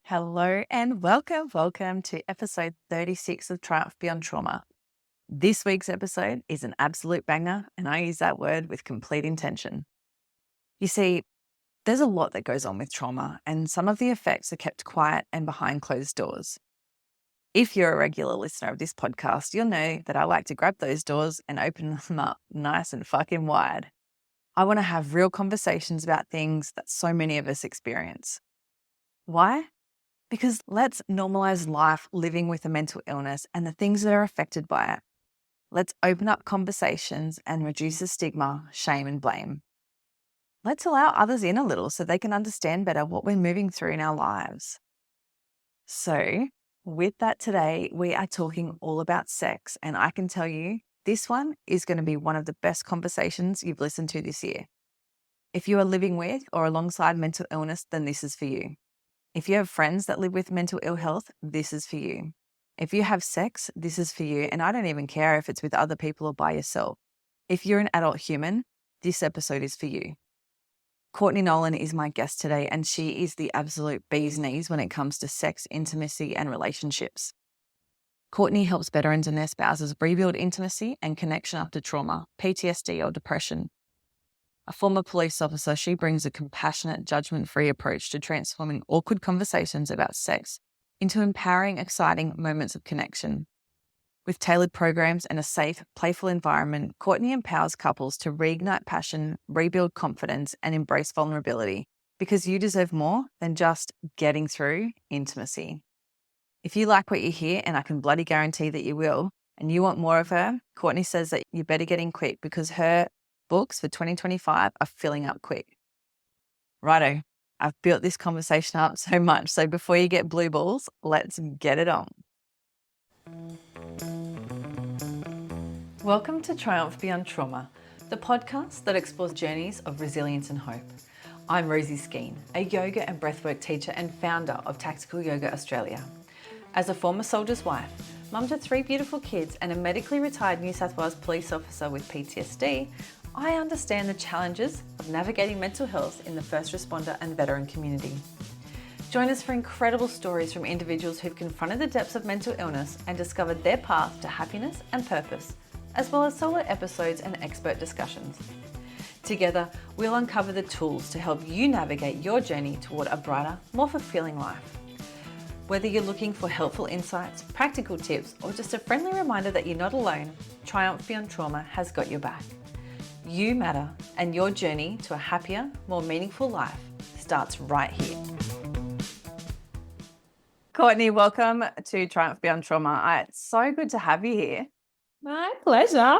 Hello and welcome to episode 36 of Triumph Beyond Trauma. This week's episode is an absolute banger, and I use that word with complete intention. You see, there's a lot that goes on with trauma, and some of the effects are kept quiet and behind closed doors. If you're a regular listener of this podcast, you'll know that I like to grab those doors and open them up nice and fucking wide. I want to have real conversations about things that so many of us experience. Why? Because let's normalize life living with a mental illness and the things that are affected by it. Let's open up conversations and reduce the stigma, shame, and blame. Let's allow others in a little so they can understand better what we're moving through in our lives. So, with that today, we are talking all about sex, and I can tell you this one is going to be one of the best conversations you've listened to this year. If you are living with or alongside mental illness, then this is for you. If you have friends that live with mental ill health, this is for you. If you have sex, this is for you. And I don't even care if it's with other people or by yourself. If you're an adult human, this episode is for you. Courtney Nolan is my guest today, and she is the absolute bee's knees when it comes to sex, intimacy, and relationships. Courtney helps veterans and their spouses rebuild intimacy and connection after trauma, PTSD, or depression. A former police officer, she brings a compassionate, judgment-free approach to transforming awkward conversations about sex into empowering, exciting moments of connection. With tailored programs and a safe, playful environment, Courtney empowers couples to reignite passion, rebuild confidence, and embrace vulnerability, because you deserve more than just getting through intimacy. If you like what you hear, and I can bloody guarantee that you will, and you want more of her, Courtney says that you better get in quick because her books for 2025 are filling up quick. Righto, I've built this conversation up so much, so before you get blue balls, let's get it on. Welcome to Triumph Beyond Trauma, the podcast that explores journeys of resilience and hope. I'm Rosie Skeen, a yoga and breathwork teacher and founder of Tactical Yoga Australia. As a former soldier's wife, mum to 3 beautiful kids, and a medically retired New South Wales police officer with PTSD, I understand the challenges of navigating mental health in the first responder and veteran community. Join us for incredible stories from individuals who've confronted the depths of mental illness and discovered their path to happiness and purpose, as well as solo episodes and expert discussions. Together, we'll uncover the tools to help you navigate your journey toward a brighter, more fulfilling life. Whether you're looking for helpful insights, practical tips, or just a friendly reminder that you're not alone, Triumph Beyond Trauma has got your back. You matter, and your journey to a happier, more meaningful life starts right here. Courtney, welcome to Triumph Beyond Trauma. It's so good to have you here. My pleasure.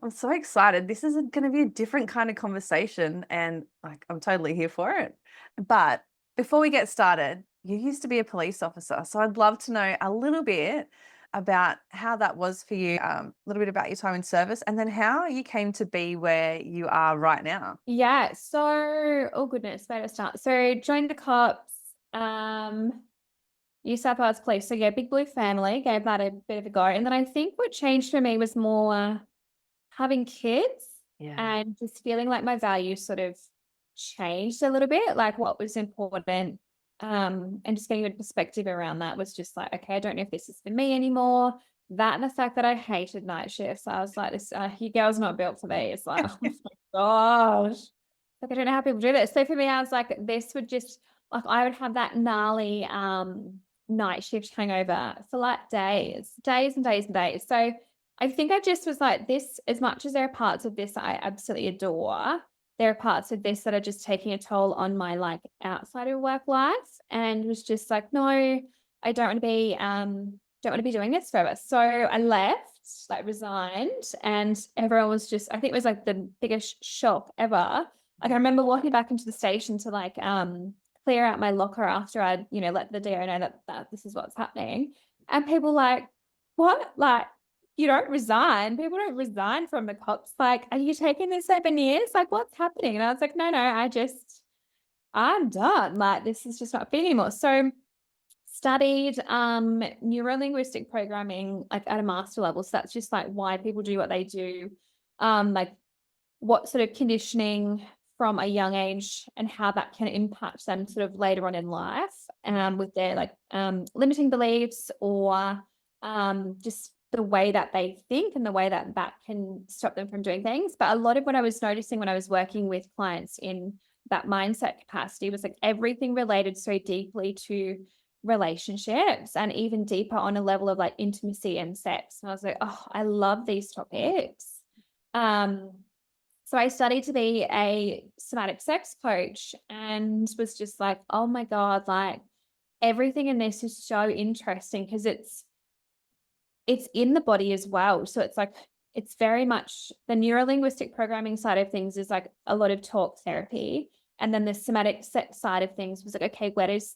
I'm so excited. This is going to be a different kind of conversation, and I'm totally here for it. But before we get started, you used to be a police officer, so I'd love to know a little bit about how that was for you, a little bit about your time in service, and then how you came to be where you are right now. Yeah. So, oh goodness, where to start? So, joined the cops, New South Wales Police. So, yeah, big blue family, gave that a bit of a go. And then I think what changed for me was more having kids and just feeling like my values sort of changed a little bit, like what was important. And just getting a perspective around that was just like, okay, I don't know if this is for me anymore. That and the fact that I hated night shifts. I was like, this, you girl's not built for me. It's like, oh my gosh. Like, I don't know how people do this. So for me, I was like, this would just, like, I would have that gnarly night shift hangover for like days and days and days. So I think I just was like, this, as much as there are parts of this I absolutely adore, there are parts of this that are just taking a toll on my like outside of work life, and was just like, no, I don't want to be doing this forever. So I left, like resigned, and everyone was just, I think it was like the biggest shock ever. Like I remember walking back into the station to like clear out my locker after I'd, let the DO know that this is what's happening. And people like, what? Like, you don't resign. People don't resign from the cops. Like, are you taking this 7 years? Like, what's happening? And I was like, no, I'm done. Like, this is just not fitting anymore. So studied neuro-linguistic programming, like at a master level. So that's just like why people do what they do. Like what sort of conditioning from a young age and how that can impact them sort of later on in life, with their like limiting beliefs or just the way that they think and the way that that can stop them from doing things. But a lot of what I was noticing when I was working with clients in that mindset capacity was like everything related so deeply to relationships and even deeper on a level of like intimacy and sex. And I was like, oh, I love these topics. Um, so I studied to be a somatic sex coach and was just like, oh my God, like everything in this is so interesting because it's in the body as well. So it's like, it's very much the neurolinguistic programming side of things is like a lot of talk therapy. And then the somatic sex side of things was like, okay, where does,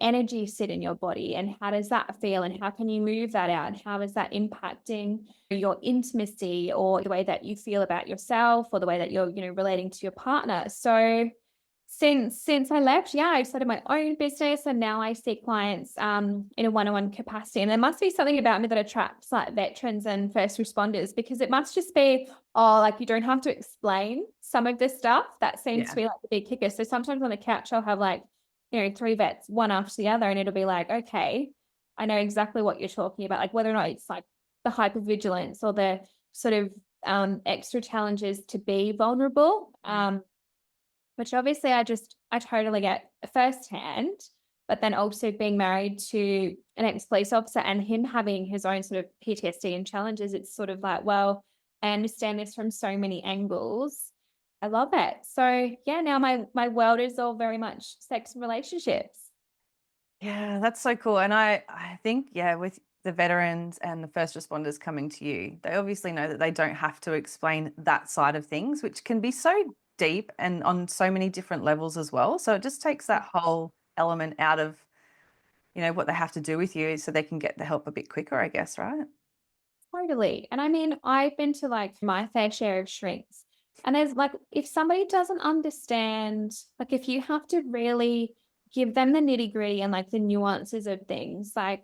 energy sit in your body and how does that feel and how can you move that out and how is that impacting your intimacy or the way that you feel about yourself or the way that you're, relating to your partner. So since I left, yeah, I've started my own business and now I see clients in a one-on-one capacity. And there must be something about me that attracts like veterans and first responders because it must just be, oh, like you don't have to explain some of this stuff. That seems to be like the big kicker. So sometimes on the couch, I'll have like, 3 vets, one after the other, and it'll be like, okay, I know exactly what you're talking about. Like whether or not it's like the hypervigilance or the sort of extra challenges to be vulnerable. Which obviously I totally get firsthand, but then also being married to an ex-police officer and him having his own sort of PTSD and challenges, it's sort of like, well, I understand this from so many angles. I love it. So yeah, now my world is all very much sex and relationships. Yeah, that's so cool. And I think, yeah, with the veterans and the first responders coming to you, they obviously know that they don't have to explain that side of things, which can be so deep and on so many different levels as well. So it just takes that whole element out of, what they have to do with you so they can get the help a bit quicker, I guess, right? Totally. And I mean, I've been to like my fair share of shrinks. And there's like, if somebody doesn't understand, like if you have to really give them the nitty gritty and like the nuances of things, like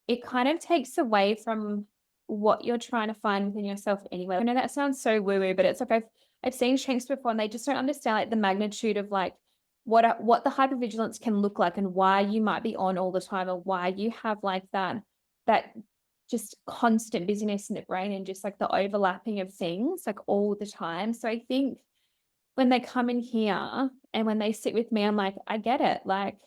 it kind of takes away from what you're trying to find within yourself anyway. I know that sounds so woo-woo, but it's like I've seen shrinks before and they just don't understand like the magnitude of like what the hypervigilance can look like and why you might be on all the time or why you have like that just constant busyness in the brain and just like the overlapping of things like all the time. So I think when they come in here and when they sit with me, I'm like, I get it. Like,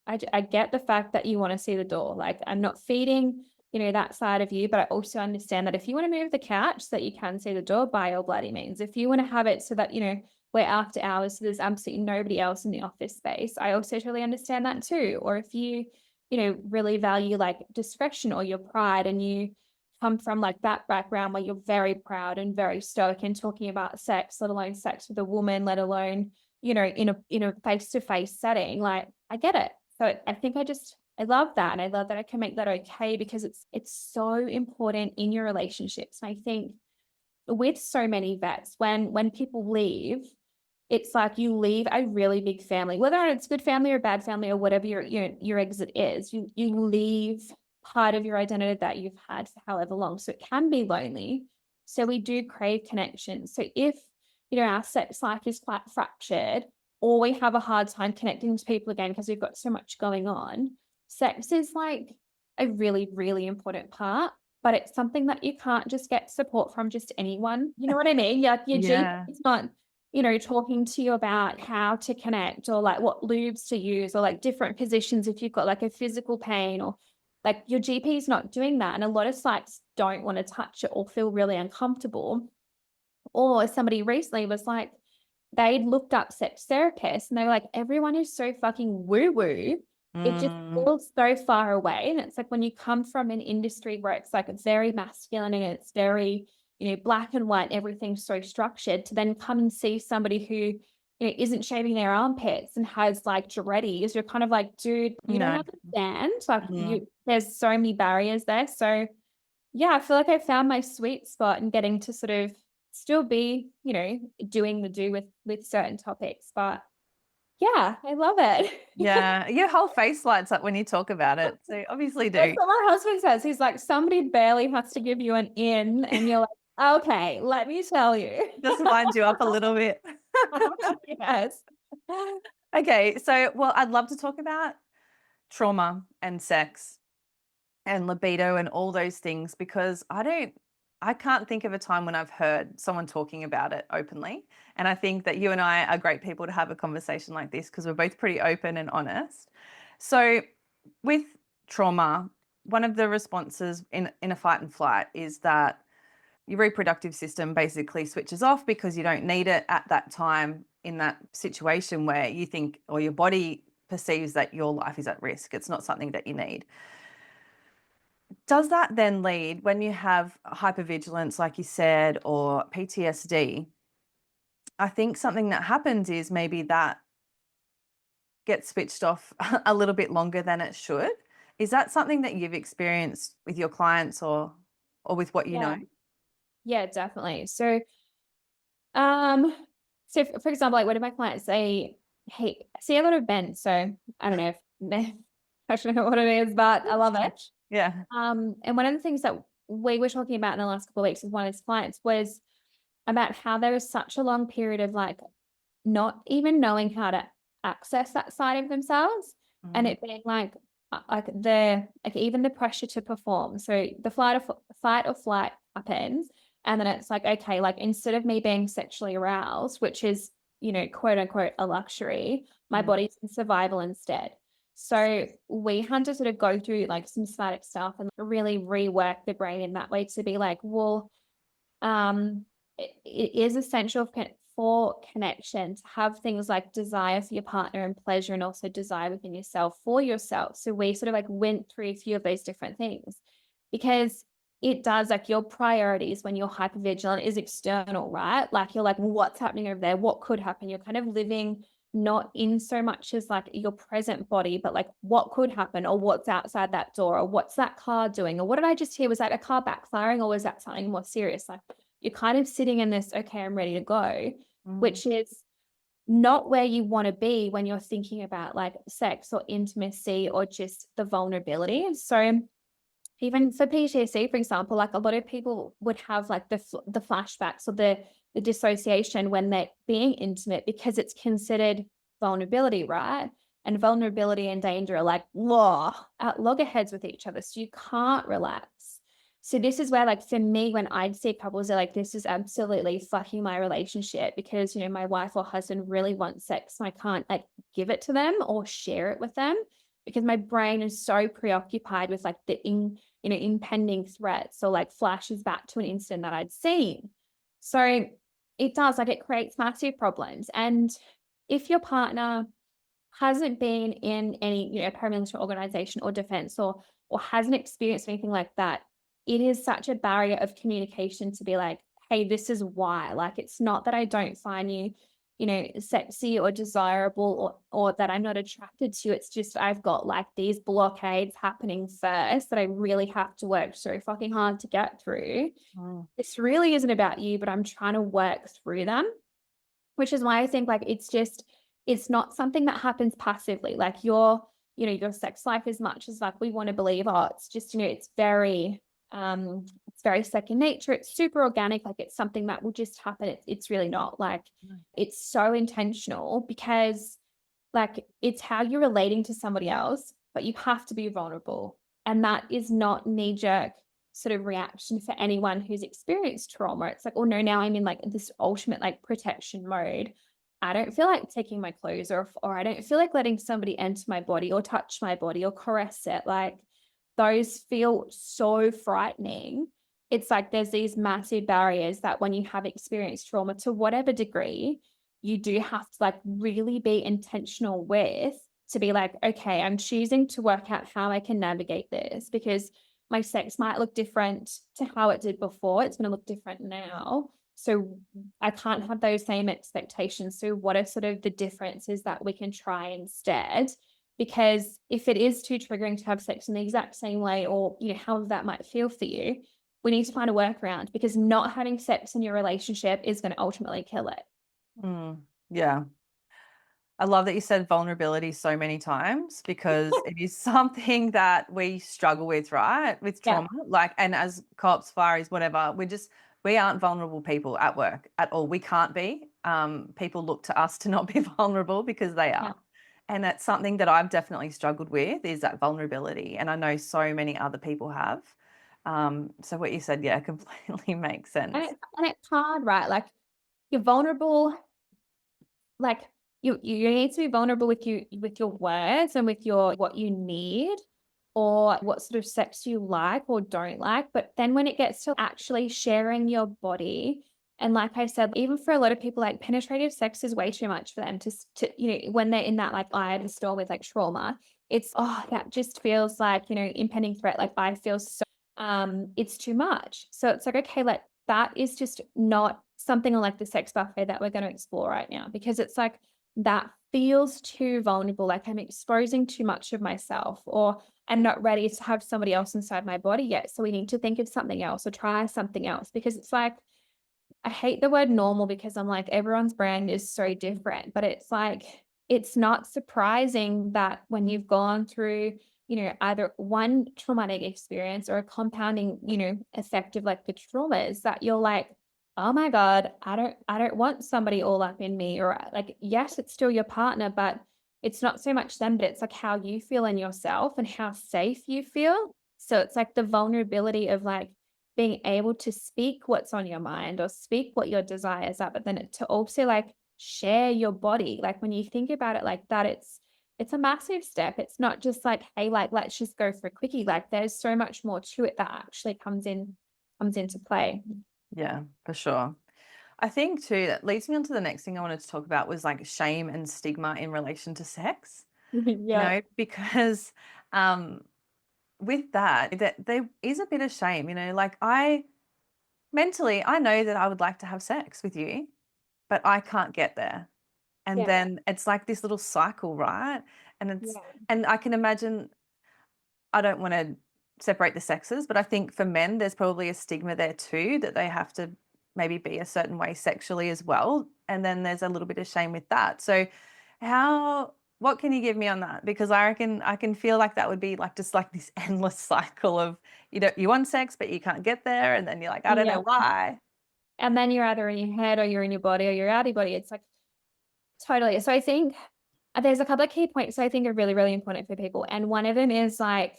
I get the fact that you want to see the door. Like, I'm not feeding, that side of you, but I also understand that if you want to move the couch so that you can see the door, by all bloody means. If you want to have it so that, we're after hours, so there's absolutely nobody else in the office space, I also totally understand that too. Or if you, really value like discretion or your pride and you come from like that background where you're very proud and very stoic and talking about sex, let alone sex with a woman, let alone, in a face-to-face setting, like I get it. So I think I love that. And I love that I can make that okay because it's so important in your relationships. And I think with so many vets, when people leave, it's like you leave a really big family, whether it's good family or bad family or whatever your exit is, you leave part of your identity that you've had for however long. So it can be lonely. So we do crave connection. So if, our sex life is quite fractured or we have a hard time connecting to people again because we've got so much going on, sex is like a really, really important part, but it's something that you can't just get support from just anyone. You know what I mean? Like your GP Yeah. is not, talking to you about how to connect or like what lubes to use or like different positions if you've got like a physical pain or like your GP is not doing that. And a lot of sites don't want to touch it or feel really uncomfortable. Or somebody recently was like, they'd looked up sex therapists and they were like, everyone is so fucking woo-woo. It just Mm, feels so far away. And it's like when you come from an industry where it's like very masculine and it's very, black and white, everything's so structured, to then come and see somebody who, isn't shaving their armpits and has like Giretti's, you're kind of like, dude, you don't no. understand. Like Mm. there's so many barriers there. So yeah, I feel like I found my sweet spot in getting to sort of still be, doing the do with certain topics. But yeah, I love it. Yeah, your whole face lights up when you talk about it. So you obviously That's do. what my husband says. He's like, somebody barely has to give you an in, and you're like, okay, let me tell you. Just winds you up a little bit. Yes. Okay, so, well, I'd love to talk about trauma and sex and libido and all those things because I can't think of a time when I've heard someone talking about it openly. And I think that you and I are great people to have a conversation like this because we're both pretty open and honest. So, with trauma, one of the responses in a fight and flight is that your reproductive system basically switches off because you don't need it at that time in that situation where you think or your body perceives that your life is at risk. It's not something that you need. Does that then lead when you have hypervigilance, like you said, or PTSD? I think something that happens is maybe that gets switched off a little bit longer than it should. Is that something that you've experienced with your clients or with what you Yeah. know? Yeah, definitely. Um, for example, like one of my clients say, "Hey, I see a lot of men." So I don't know if I don't know what it is, but I love it. Yeah. And one of the things that we were talking about in the last couple of weeks with one of his clients was about how there was such a long period of like not even knowing how to access that side of themselves, and Mm, it being like even the pressure to perform. So the fight or flight happens, and then it's like, okay, like instead of me being sexually aroused, which is, quote unquote a luxury, my mm, body's in survival instead. So we had to sort of go through like some somatic stuff and really rework the brain in that way to be like, well, it is essential for connection to have things like desire for your partner and pleasure, and also desire within yourself for yourself. So we sort of like went through a few of those different things because it does, like, your priorities when you're hyper vigilant is external, right? Like you're like, what's happening over there? What could happen? You're kind of living not in so much as like your present body, but like what could happen, or what's outside that door, or what's that car doing, or what did I just hear? Was that a car backfiring, or was that something more serious? Like you're kind of sitting in this, okay, I'm ready to go, mm, which is not where you want to be when you're thinking about like sex or intimacy or just the vulnerability. So even for PTSD, for example, like a lot of people would have like the flashbacks or the dissociation when they're being intimate because it's considered vulnerability, right? And vulnerability and danger are like at loggerheads with each other, so you can't relax. So this is where, like, for me, when I'd see couples are like, this is absolutely fucking my relationship because my wife or husband really wants sex, so I can't like give it to them or share it with them because my brain is so preoccupied with like impending threats or like flashes back to an incident that I'd seen. So it does, like, it creates massive problems. And if your partner hasn't been in any, paramilitary organization or defense, or hasn't experienced anything like that, it is such a barrier of communication to be like, hey, this is why. Like, it's not that I don't find you, sexy or desirable, or that I'm not attracted to you. It's just I've got like these blockades happening first that I really have to work so fucking hard to get through. mm. This really isn't about you, but I'm trying to work through them, which is why I think, like, it's not something that happens passively. Like, your sex life, as much as, like, we wanna believe, oh, it's just, it's very second nature, it's super organic, like, it's something that will just happen. It's really not. Like, Mm. it's so intentional because, like, it's how you're relating to somebody else, but you have to be vulnerable. And that is not knee-jerk sort of reaction for anyone who's experienced trauma. It's like, oh no, now I'm in like this ultimate like protection mode. I don't feel like taking my clothes off, or I don't feel like letting somebody enter my body or touch my body or caress it. Like, those feel so frightening. It's like there's these massive barriers that when you have experienced trauma to whatever degree, you do have to like really be intentional with, to be like, okay, I'm choosing to work out how I can navigate this because my sex might look different to how it did before. It's going to look different now. So I can't have those same expectations. So what are sort of the differences that we can try instead? Because if it is too triggering to have sex in the exact same way, or however that might feel for you, we need to find a workaround, because not having sex in your relationship is going to ultimately kill it. Mm, yeah. I love that you said vulnerability so many times because it is something that we struggle with, right? With Yeah. trauma. Like, and as cops, fireys, whatever, we aren't vulnerable people at work at all. We can't be. people look to us to not be vulnerable because they Yeah. are. And that's something that I've definitely struggled with is that vulnerability. And I know so many other people have. So what you said, yeah, completely makes And sense. it's hard, right? Like, you're vulnerable, like, you need to be vulnerable with your words and with your what you need or what sort of sex you like or don't like. But then when it gets to actually sharing your body, and like I said, even for a lot of people, like penetrative sex is way too much for them to when they're in that like eye of the storm with like trauma, it's that just feels like, impending threat. Like I feel so it's too much. So it's like, okay, like that is just not something like the sex buffet that we're going to explore right now because it's like that feels too vulnerable. Like I'm exposing too much of myself, or I'm not ready to have somebody else inside my body yet. So we need to think of something else or try something else because it's like, I hate the word normal because I'm like, everyone's brand is so different, but it's like, it's not surprising that when you've gone through, either one traumatic experience or a compounding, effect of like the traumas that you're like, oh my God, I don't want somebody all up in me. Or like, yes, it's still your partner, but it's not so much them, but it's like how you feel in yourself and how safe you feel. So it's like the vulnerability of like, being able to speak what's on your mind or speak what your desires are, but then to also like share your body. Like when you think about it like that, it's a massive step. It's not just like, hey, like let's just go for a quickie. Like there's so much more to it that actually comes into play. Yeah, for sure. I think too, that leads me on to the next thing I wanted to talk about was like shame and stigma in relation to sex, Yeah. because um, with that there is a bit of shame, like mentally, I know that I would like to have sex with you, but I can't get there. And Yeah. then it's like this little cycle, right? And it's Yeah. and I can imagine I don't want to separate the sexes, but I think for men, there's probably a stigma there too that they have to maybe be a certain way sexually as well. And then there's a little bit of shame with that. So, what can you give me on that? Because I reckon I can feel like that would be like just like this endless cycle of you want sex, but you can't get there. And then you're like, I don't Yeah. know why. And then you're either in your head or you're in your body or you're out of your body. It's like totally. So I think there's a couple of key points I think are really, really important for people. And one of them is like,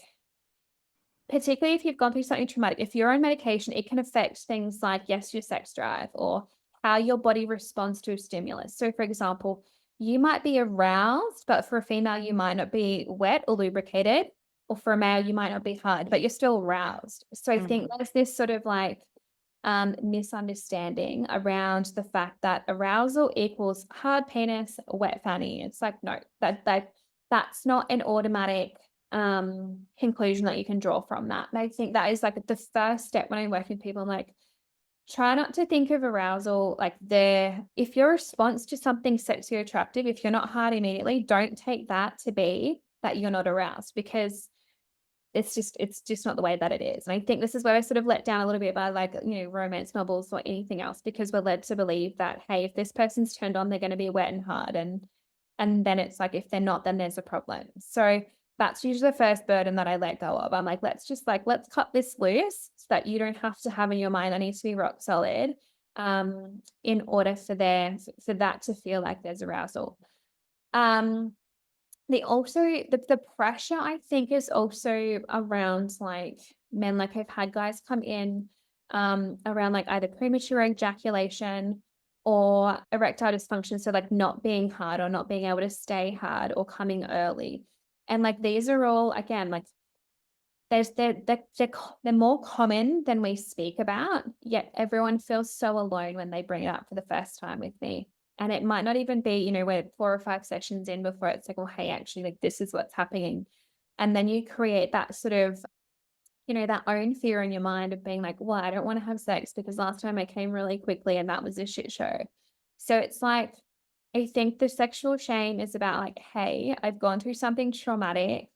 particularly if you've gone through something traumatic, if you're on medication, it can affect things like, yes, your sex drive or how your body responds to a stimulus. So, for example, you might be aroused, but for a female, you might not be wet or lubricated, or for a male, you might not be hard, but you're still aroused. So, I think Mm, there's this sort of like misunderstanding around the fact that arousal equals hard penis, wet fanny. It's like, no, that's not an automatic conclusion that you can draw from that. And I think that is like the first step when I'm working with people. I'm like, try not to think of arousal like if your response to something sexy or attractive, if you're not hard immediately, don't take that to be that you're not aroused because it's just not the way that it is. And I think this is where I sort of let down a little bit by like, romance novels or anything else, because we're led to believe that, hey, if this person's turned on, they're going to be wet and hard. And then it's like, if they're not, then there's a problem. So that's usually the first burden that I let go of. I'm like, let's cut this loose so that you don't have to have in your mind, I need to be rock solid in order for that to feel like there's arousal. Um, the pressure I think is also around like men, like I've had guys come in around like either premature ejaculation or erectile dysfunction, so like not being hard or not being able to stay hard or coming early. And like these are all again like they're more common than we speak about, yet everyone feels so alone when they bring it up for the first time with me. And it might not even be, we're 4 or 5 sessions in before it's like, well, hey, actually, like this is what's happening. And then you create that sort of, that own fear in your mind of being like, well, I don't want to have sex because last time I came really quickly and that was a shit show. So it's like, I think the sexual shame is about like, hey, I've gone through something traumatic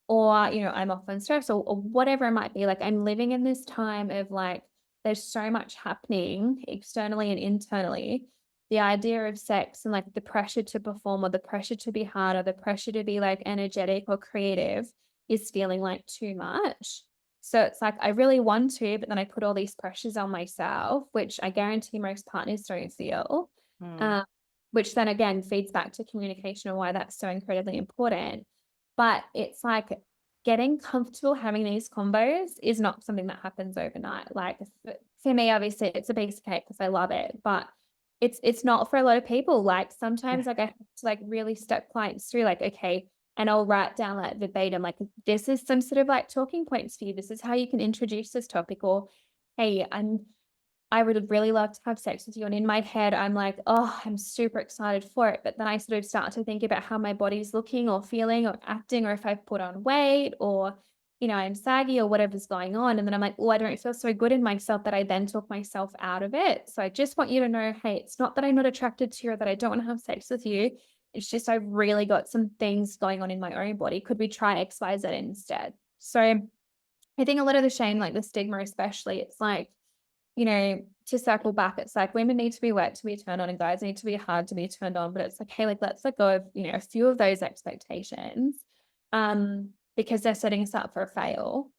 or, I'm often stressed or whatever it might be. Like I'm living in this time of like, there's so much happening externally and internally. The idea of sex and like the pressure to perform or the pressure to be hard or the pressure to be like energetic or creative is feeling like too much. So it's like I really want to, but then I put all these pressures on myself, which I guarantee most partners don't feel. Mm. um, which then again feeds back to communication and why that's so incredibly important. But it's like getting comfortable having these combos is not something that happens overnight. Like for me, obviously, it's a piece of cake because I love it, but it's not for a lot of people. Like Yeah. sometimes like I have to like really step clients through like, okay, and I'll write down like verbatim, like this is some sort of like talking points for you. This is how you can introduce this topic, or hey, I would really love to have sex with you. And in my head, I'm like, oh, I'm super excited for it. But then I sort of start to think about how my body's looking or feeling or acting, or if I've put on weight or, I'm saggy or whatever's going on. And then I'm like, oh, I don't feel so good in myself that I then talk myself out of it. So I just want you to know, hey, it's not that I'm not attracted to you or that I don't want to have sex with you. It's just I've really got some things going on in my own body. Could we try XYZ instead? So I think a lot of the shame, like the stigma especially, it's like, to circle back, it's like women need to be wet to be turned on and guys need to be hard to be turned on. But it's like, hey, like let's let go of, a few of those expectations, because they're setting us up for a fail,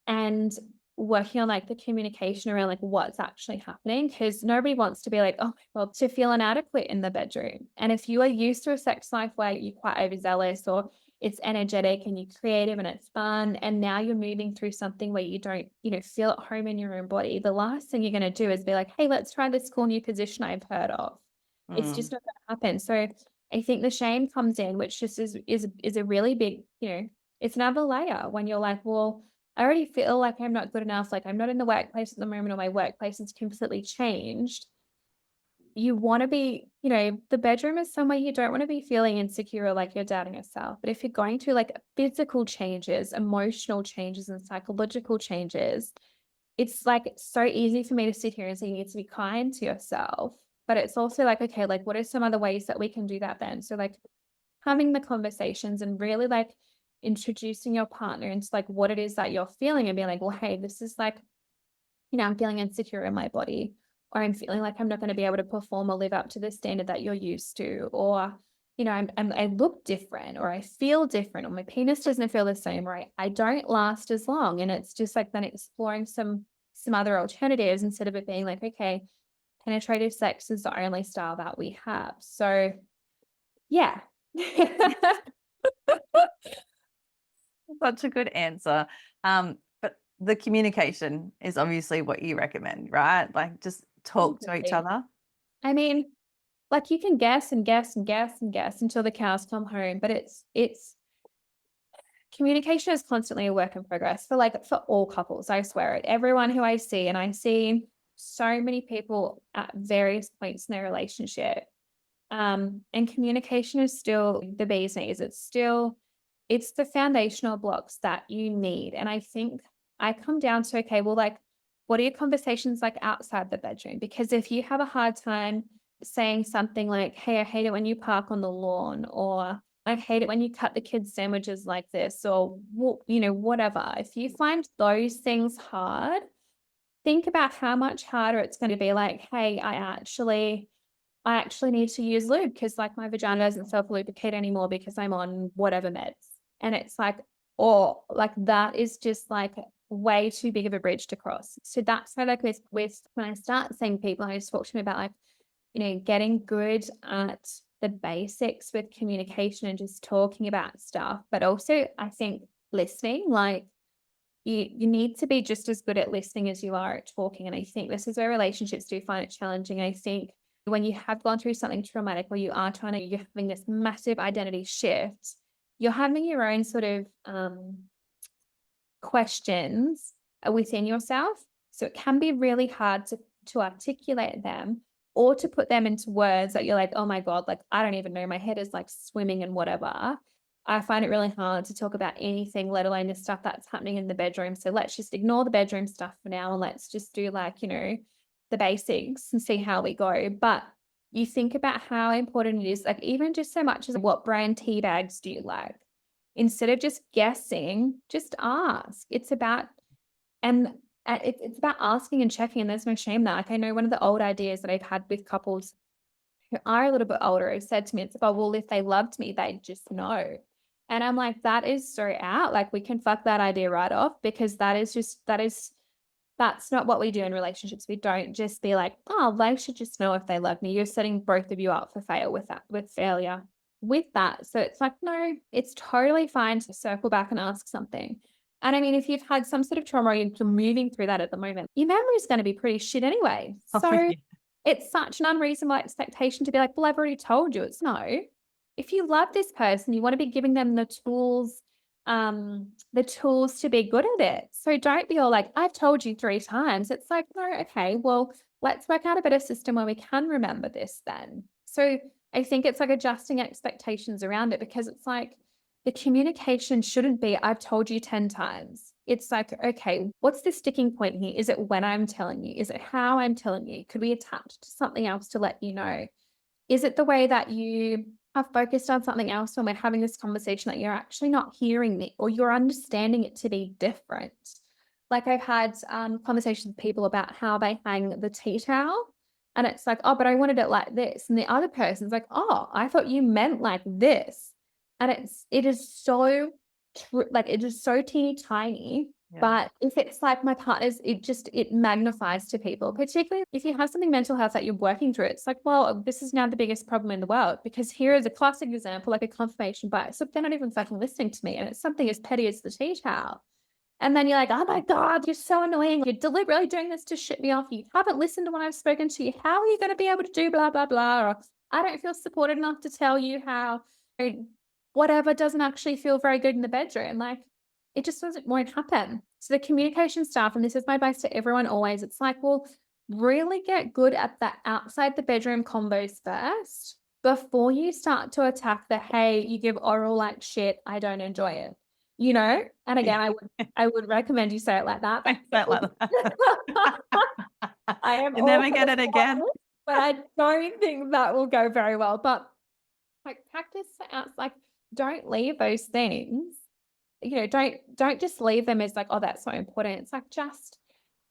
and working on like the communication around like what's actually happening. Cause nobody wants to be like, oh, well, to feel inadequate in the bedroom. And if you are used to a sex life where you're quite overzealous or it's energetic and you're creative and it's fun, and now you're moving through something where you don't, feel at home in your own body, the last thing you're going to do is be like, hey, let's try this cool new position I've heard of. It's just Mm. not going to happen. So I think the shame comes in, which just is a really big, it's another layer when you're like, well, I already feel like I'm not good enough, like I'm not in the workplace at the moment, or my workplace has completely changed. You wanna be, the bedroom is somewhere you don't wanna be feeling insecure or like you're doubting yourself. But if you're going through like physical changes, emotional changes, and psychological changes, it's like so easy for me to sit here and say you need to be kind to yourself. But it's also like, okay, like what are some other ways that we can do that then? So like having the conversations and really like introducing your partner into like what it is that you're feeling and being like, well, hey, this is like, I'm feeling insecure in my body, or I'm feeling like I'm not going to be able to perform or live up to the standard that you're used to, or, I look different, or I feel different, or my penis doesn't feel the same, or I don't last as long. And it's just like then exploring some other alternatives instead of it being like, okay, penetrative sex is the only style that we have. So yeah. Such a good answer. But the communication is obviously what you recommend, right? Like just talk to each Absolutely. other. I mean, like you can guess and guess and guess and guess until the cows come home, but it's communication is constantly a work in progress for all couples. I swear it. Everyone who I see, and I see so many people at various points in their relationship. And communication is still the bee's knees. It's the foundational blocks that you need. And I think I come down to, okay, well, like, what are your conversations like outside the bedroom? Because if you have a hard time saying something like, hey, I hate it when you park on the lawn, or I hate it when you cut the kids' sandwiches like this, or, whatever. If you find those things hard, think about how much harder it's going to be like, hey, I actually need to use lube because like my vagina doesn't self-lubricate anymore because I'm on whatever meds. And it's like, or like that is just like way too big of a bridge to cross. So that's why like with when I start seeing people, I just talk to them about like, getting good at the basics with communication and just talking about stuff. But also I think listening, like you need to be just as good at listening as you are at talking. And I think this is where relationships do find it challenging. I think when you have gone through something traumatic or you're having this massive identity shift, you're having your own sort of questions within yourself. So it can be really hard to articulate them or to put them into words that you're like, oh my God, like I don't even know. My head is like swimming and whatever. I find it really hard to talk about anything, let alone the stuff that's happening in the bedroom. So let's just ignore the bedroom stuff for now and let's just do like, the basics and see how we go. But you think about how important it is, like even just so much as what brand tea bags do you like? Instead of just guessing, just ask. And it's about asking and checking, and there's no shame there. Like I know one of the old ideas that I've had with couples who are a little bit older have said to me, it's like, oh, well, if they loved me, they'd just know. And I'm like, that is so out. Like we can fuck that idea right off because that is That's not what we do in relationships. We don't just be like, "Oh, they should just know if they love me." You're setting both of you up for failure with that. So it's like, no, it's totally fine to circle back and ask something. And I mean, if you've had some sort of trauma or you're moving through that at the moment, your memory is going to be pretty shit anyway. Oh, So yeah. it's such an unreasonable expectation to be like, "Well, I've already told you." It's no. If you love this person, you want to be giving them the tools to be good at it. So don't be all like, "I've told you 3 times." It's like, "No, okay, well, let's work out a better system where we can remember this then." So I think it's like adjusting expectations around it because it's like the communication shouldn't be, "I've told you 10 times." It's like, okay, what's the sticking point here? Is it when I'm telling you? Is it how I'm telling you? Could we attach to something else to let you know? Is it the way that you are focused on something else when we're having this conversation that you're actually not hearing me or you're understanding it to be different? Like I've had conversations with people about how they hang the tea towel. And it's like, "Oh, but I wanted it like this." And the other person's like, "Oh, I thought you meant like this." And it is so true, like it is so teeny tiny, Yeah. but if it's like my partner's, it magnifies to people, particularly if you have something mental health that you're working through. It's like, well, this is now the biggest problem in the world because here is a classic example, like a confirmation bias. So they're not even fucking listening to me. And it's something as petty as the tea towel. And then you're like, "Oh my God, you're so annoying. You're deliberately doing this to shit me off. You haven't listened to when I've spoken to you. How are you going to be able to do blah, blah, blah?" Or "I don't feel supported enough to tell you how," or whatever doesn't actually feel very good in the bedroom. Like it just won't happen. So the communication stuff, and this is my advice to everyone always, it's like, well, really get good at that outside the bedroom combos first before you start to attack the, "Hey, you give oral like shit. I don't enjoy it." You know? And Yeah. again, I would recommend you say it like that. I felt like that. I am You all never for get the it again. kindness, but I don't think that will go very well. But like practice out, like don't leave those things. Don't just leave them as like, "Oh, that's so important." It's like just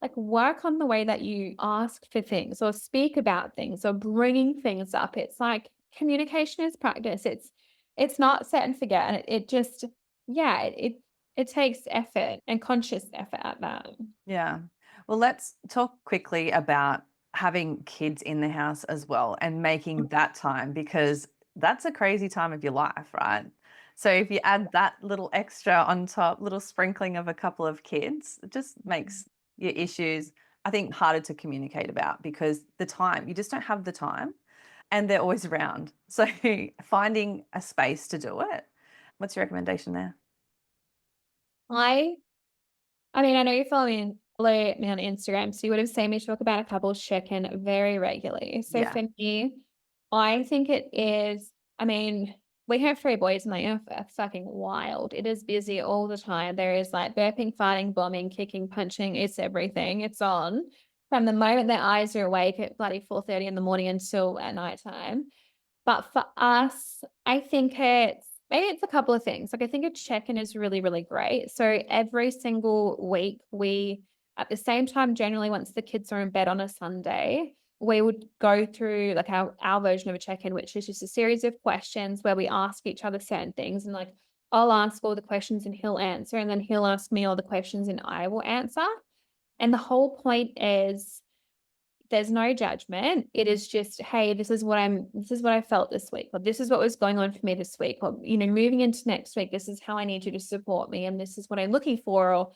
like work on the way that you ask for things or speak about things or bringing things up. It's like communication is practice. It's not set and forget. And it just, yeah, it takes effort and conscious effort at that. Yeah. Well, let's talk quickly about having kids in the house as well and making that time because that's a crazy time of your life, right? So if you add that little extra on top, little sprinkling of a couple of kids, it just makes your issues, I think, harder to communicate about because the time, you just don't have the time and they're always around. So finding a space to do it. What's your recommendation there? I I mean, I know you follow me on Instagram, so you would have seen me talk about a couples check-in very regularly. So Yeah. for me, I think it is, I mean, we have 3 boys and they are fucking wild. It is busy all the time. There is like burping, farting, bombing, kicking, punching. It's everything. It's on from the moment their eyes are awake at bloody 4:30 in the morning until at nighttime. But for us, I think it's a couple of things. Like I think a check-in is really, really great. So every single week, we at the same time, generally once the kids are in bed on a Sunday, we would go through like our version of a check-in, which is just a series of questions where we ask each other certain things. And like I'll ask all the questions and he'll answer, and then he'll ask me all the questions and I will answer. And the whole point is there's no judgment. It is just, "Hey, this is what I felt this week," or "This is what was going on for me this week," or, "Moving into next week, this is how I need you to support me and this is what I'm looking for," or,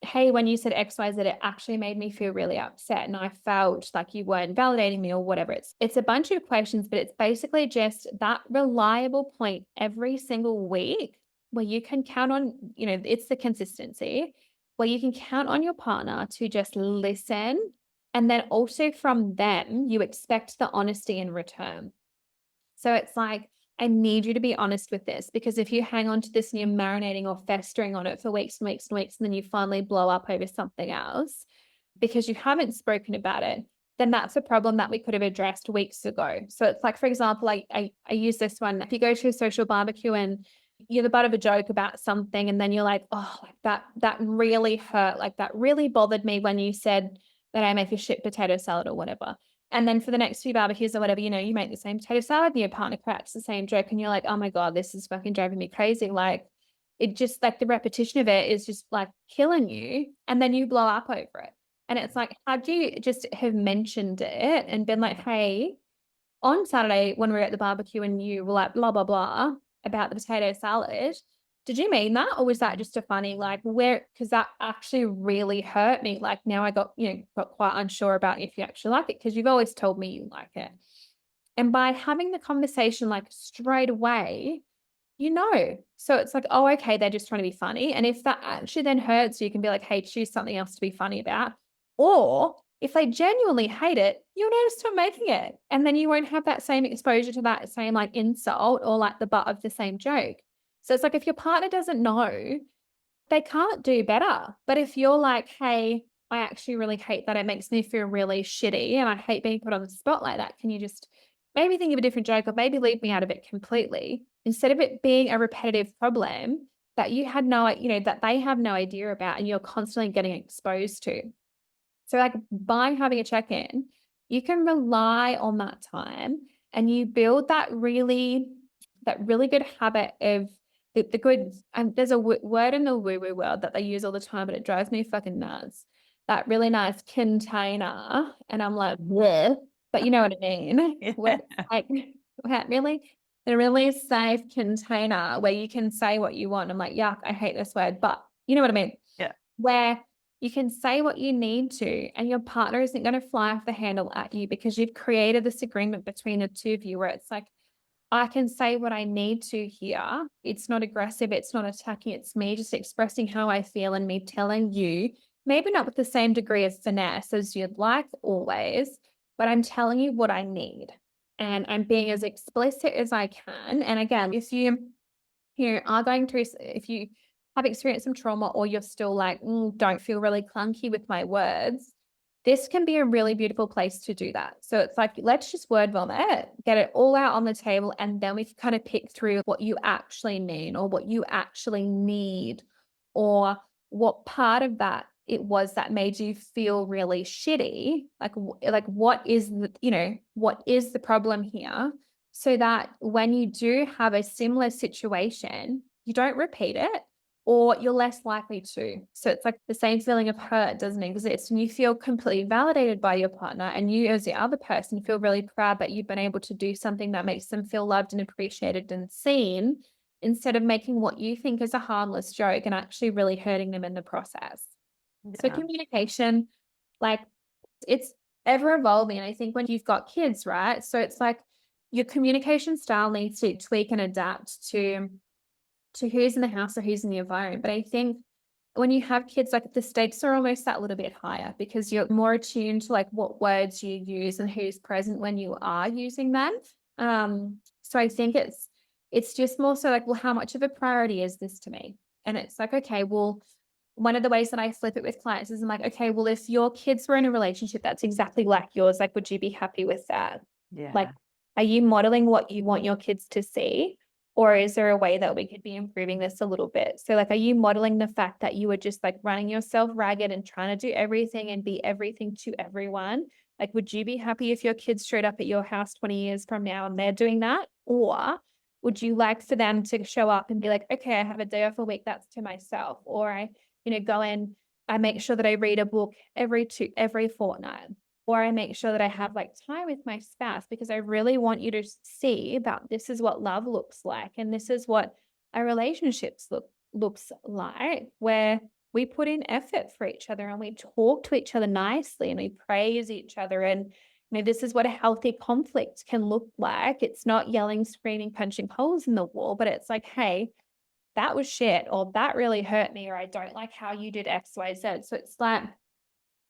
"Hey, when you said XYZ, it actually made me feel really upset and I felt like you weren't validating me," or whatever. It's a bunch of questions, but it's basically just that reliable point every single week where you can count on, it's the consistency where you can count on your partner to just listen, and then also from them, you expect the honesty in return. So it's like, "I need you to be honest with this because if you hang on to this and you're marinating or festering on it for weeks and weeks and weeks, and then you finally blow up over something else because you haven't spoken about it, then that's a problem that we could have addressed weeks ago." So it's like, for example, I use this one. If you go to a social barbecue and you're the butt of a joke about something, and then you're like, "Oh, like that really hurt. Like that really bothered me when you said that I make a shit potato salad," or whatever. And then for the next few barbecues or whatever, you make the same potato salad and your partner cracks the same joke and you're like, "Oh my God, this is fucking driving me crazy." Like it just like the repetition of it is just like killing you. And then you blow up over it. And it's like, had you just have mentioned it and been like, hey, on Saturday when we were at the barbecue and you were like, blah, blah, blah about the potato salad, did you mean that? Or was that just a funny, like, where, because that actually really hurt me. Like, now I got, got quite unsure about if you actually like it because you've always told me you like it. And by having the conversation like straight away, so it's like, oh, okay, they're just trying to be funny. And if that actually then hurts, you can be like, hey, choose something else to be funny about. Or if they genuinely hate it, you'll need to stop making it. And then you won't have that same exposure to that same like insult or like the butt of the same joke. So it's like if your partner doesn't know, they can't do better. But if you're like, hey, I actually really hate that. It makes me feel really shitty and I hate being put on the spot like that. Can you just maybe think of a different joke or maybe leave me out of it completely instead of it being a repetitive problem that you had no, that they have no idea about and you're constantly getting exposed to. So like by having a check-in, you can rely on that time and you build that really good habit of the good, and there's a word in the woo-woo world that they use all the time, but it drives me fucking nuts. That really nice container. And I'm like, bleh, but you know what I mean? Where it's like that really, the really safe container where you can say what you want. I'm like, yuck, I hate this word, but you know what I mean? Yeah. Where you can say what you need to, and your partner isn't going to fly off the handle at you because you've created this agreement between the two of you where it's like, I can say what I need to here. It's not aggressive. It's not attacking. It's me just expressing how I feel and me telling you, maybe not with the same degree of finesse as you'd like always, but I'm telling you what I need. And I'm being as explicit as I can. And again, if you are going through, if you have experienced some trauma or you're still like, don't feel really clunky with my words, this can be a really beautiful place to do that. So it's like, let's just word vomit, get it all out on the table, and then we can kind of pick through what you actually mean or what you actually need or what part of that it was that made you feel really shitty. Like what is the problem here? So that when you do have a similar situation, you don't repeat it or you're less likely to. So it's like the same feeling of hurt doesn't exist. And you feel completely validated by your partner and you as the other person feel really proud that you've been able to do something that makes them feel loved and appreciated and seen instead of making what you think is a harmless joke and actually really hurting them in the process. So communication, like it's ever evolving. I think when you've got kids, right? So it's like your communication style needs to tweak and adapt to who's in the house or who's in the environment. But I think when you have kids, like the stakes are almost that little bit higher because you're more attuned to like what words you use and who's present when you are using them. So I think it's just more so like, well, how much of a priority is this to me? And it's like, okay, well, one of the ways that I flip it with clients is I'm like, okay, well, if your kids were in a relationship that's exactly like yours, like, would you be happy with that? Yeah. Like, are you modeling what you want your kids to see? Or is there a way that we could be improving this a little bit? So like, are you modeling the fact that you were just like running yourself ragged and trying to do everything and be everything to everyone? Like, would you be happy if your kids showed up at your house 20 years from now and they're doing that? Or would you like for them to show up and be like, okay, I have a day off a week, that's to myself. Or I go in, I make sure that I read a book every fortnight, or I make sure that I have like time with my spouse because I really want you to see that this is what love looks like. And this is what our relationships looks like, where we put in effort for each other and we talk to each other nicely and we praise each other. And, this is what a healthy conflict can look like. It's not yelling, screaming, punching holes in the wall, but it's like, hey, that was shit, or that really hurt me, or I don't like how you did X, Y, Z. So it's like,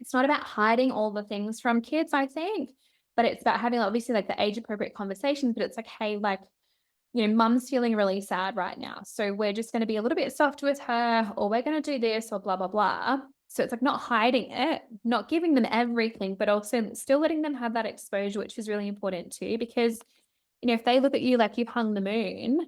it's not about hiding all the things from kids, I think, but it's about having obviously like the age appropriate conversations, but it's like, hey, like, mom's feeling really sad right now. So we're just going to be a little bit soft with her, or we're going to do this, or blah, blah, blah. So it's like not hiding it, not giving them everything, but also still letting them have that exposure, which is really important too, because, if they look at you like you've hung the moon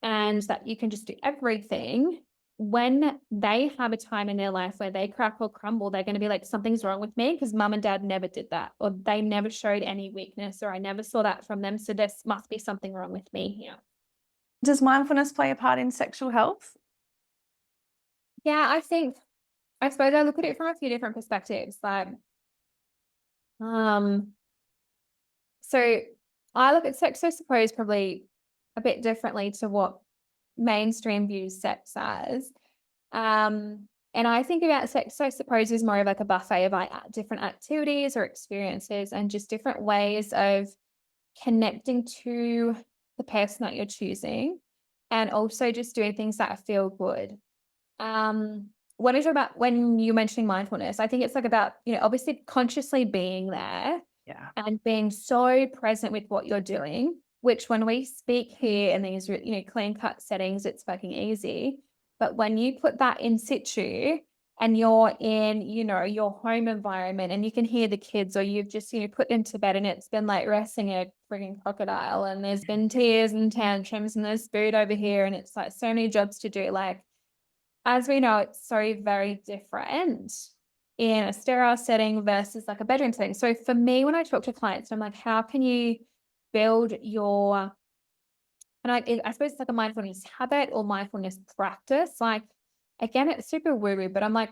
and that you can just do everything, when they have a time in their life where they crack or crumble, they're going to be like, something's wrong with me because mum and dad never did that, or they never showed any weakness, or I never saw that from them. So this must be something wrong with me here. Does mindfulness play a part in sexual health? Yeah, I suppose I look at it from a few different perspectives. Like Um, so I look at sex, I suppose, probably a bit differently to what mainstream views sex as. And I think about sex, I suppose, as more of like a buffet of like different activities or experiences and just different ways of connecting to the person that you're choosing and also just doing things that feel good. What is about when you're mentioning mindfulness, I think it's like about, obviously consciously being there Yeah. and being so present with what you're doing, which when we speak here in these, clean cut settings, it's fucking easy. But when you put that in situ and you're in, your home environment and you can hear the kids or you've just, put them to bed and it's been like resting a freaking crocodile and there's been tears and tantrums and there's food over here and it's like so many jobs to do. Like, as we know, it's so very different in a sterile setting versus like a bedroom setting. So for me, when I talk to clients, I'm like, how can you build your, and I suppose it's like a mindfulness habit or mindfulness practice. Like, again, it's super woo woo, but I'm like,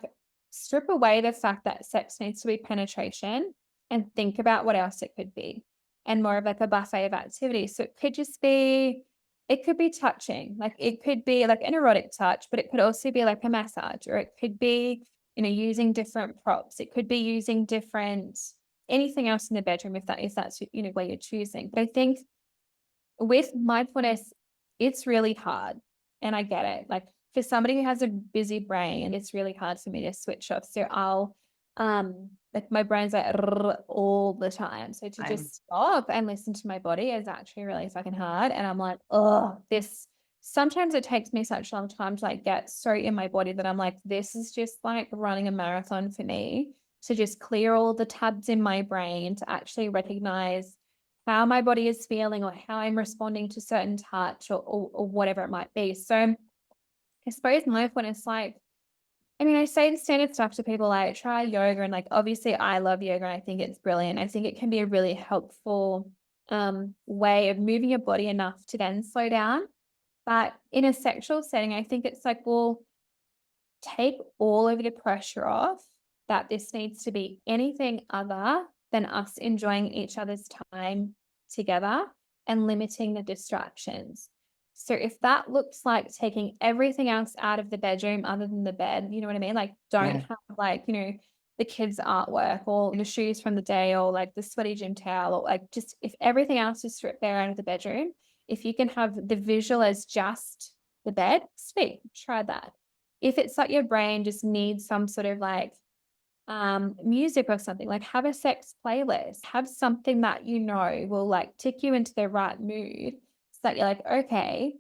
strip away the fact that sex needs to be penetration and think about what else it could be and more of like a buffet of activities. So it could just be, it could be touching, like it could be like an erotic touch, but it could also be like a massage, or it could be, using different props. It could be using different anything else in the bedroom if that's where you're choosing. But I think with mindfulness, it's really hard, and I get it. Like, for somebody who has a busy brain, it's really hard for me to switch off. So like my brain's like "Rrr" all the time. So to I'm just stop and listen to my body is actually really fucking hard. And I'm like, oh, this sometimes it takes me such a long time to like get so in my body that I'm like, this is just like running a marathon for me to just clear all the tabs in my brain to actually recognize how my body is feeling or how I'm responding to certain touch or whatever it might be. So I suppose mindfulness, like, I mean, I say the standard stuff to people like try yoga and like obviously I love yoga and I think it's brilliant. I think it can be a really helpful way of moving your body enough to then slow down. But in a sexual setting, I think it's like, well, take all of the pressure off that this needs to be anything other than us enjoying each other's time together and limiting the distractions. So if that looks like taking everything else out of the bedroom other than the bed, you know what I mean? Like don't yeah. have like, the kids' artwork or the shoes from the day or like the sweaty gym towel or like just if everything else is stripped bare out of the bedroom, if you can have the visual as just the bed, sweet, try that. If it's like your brain just needs some sort of like music or something, like have a sex playlist, have something that will like tick you into the right mood so that you're like, okay,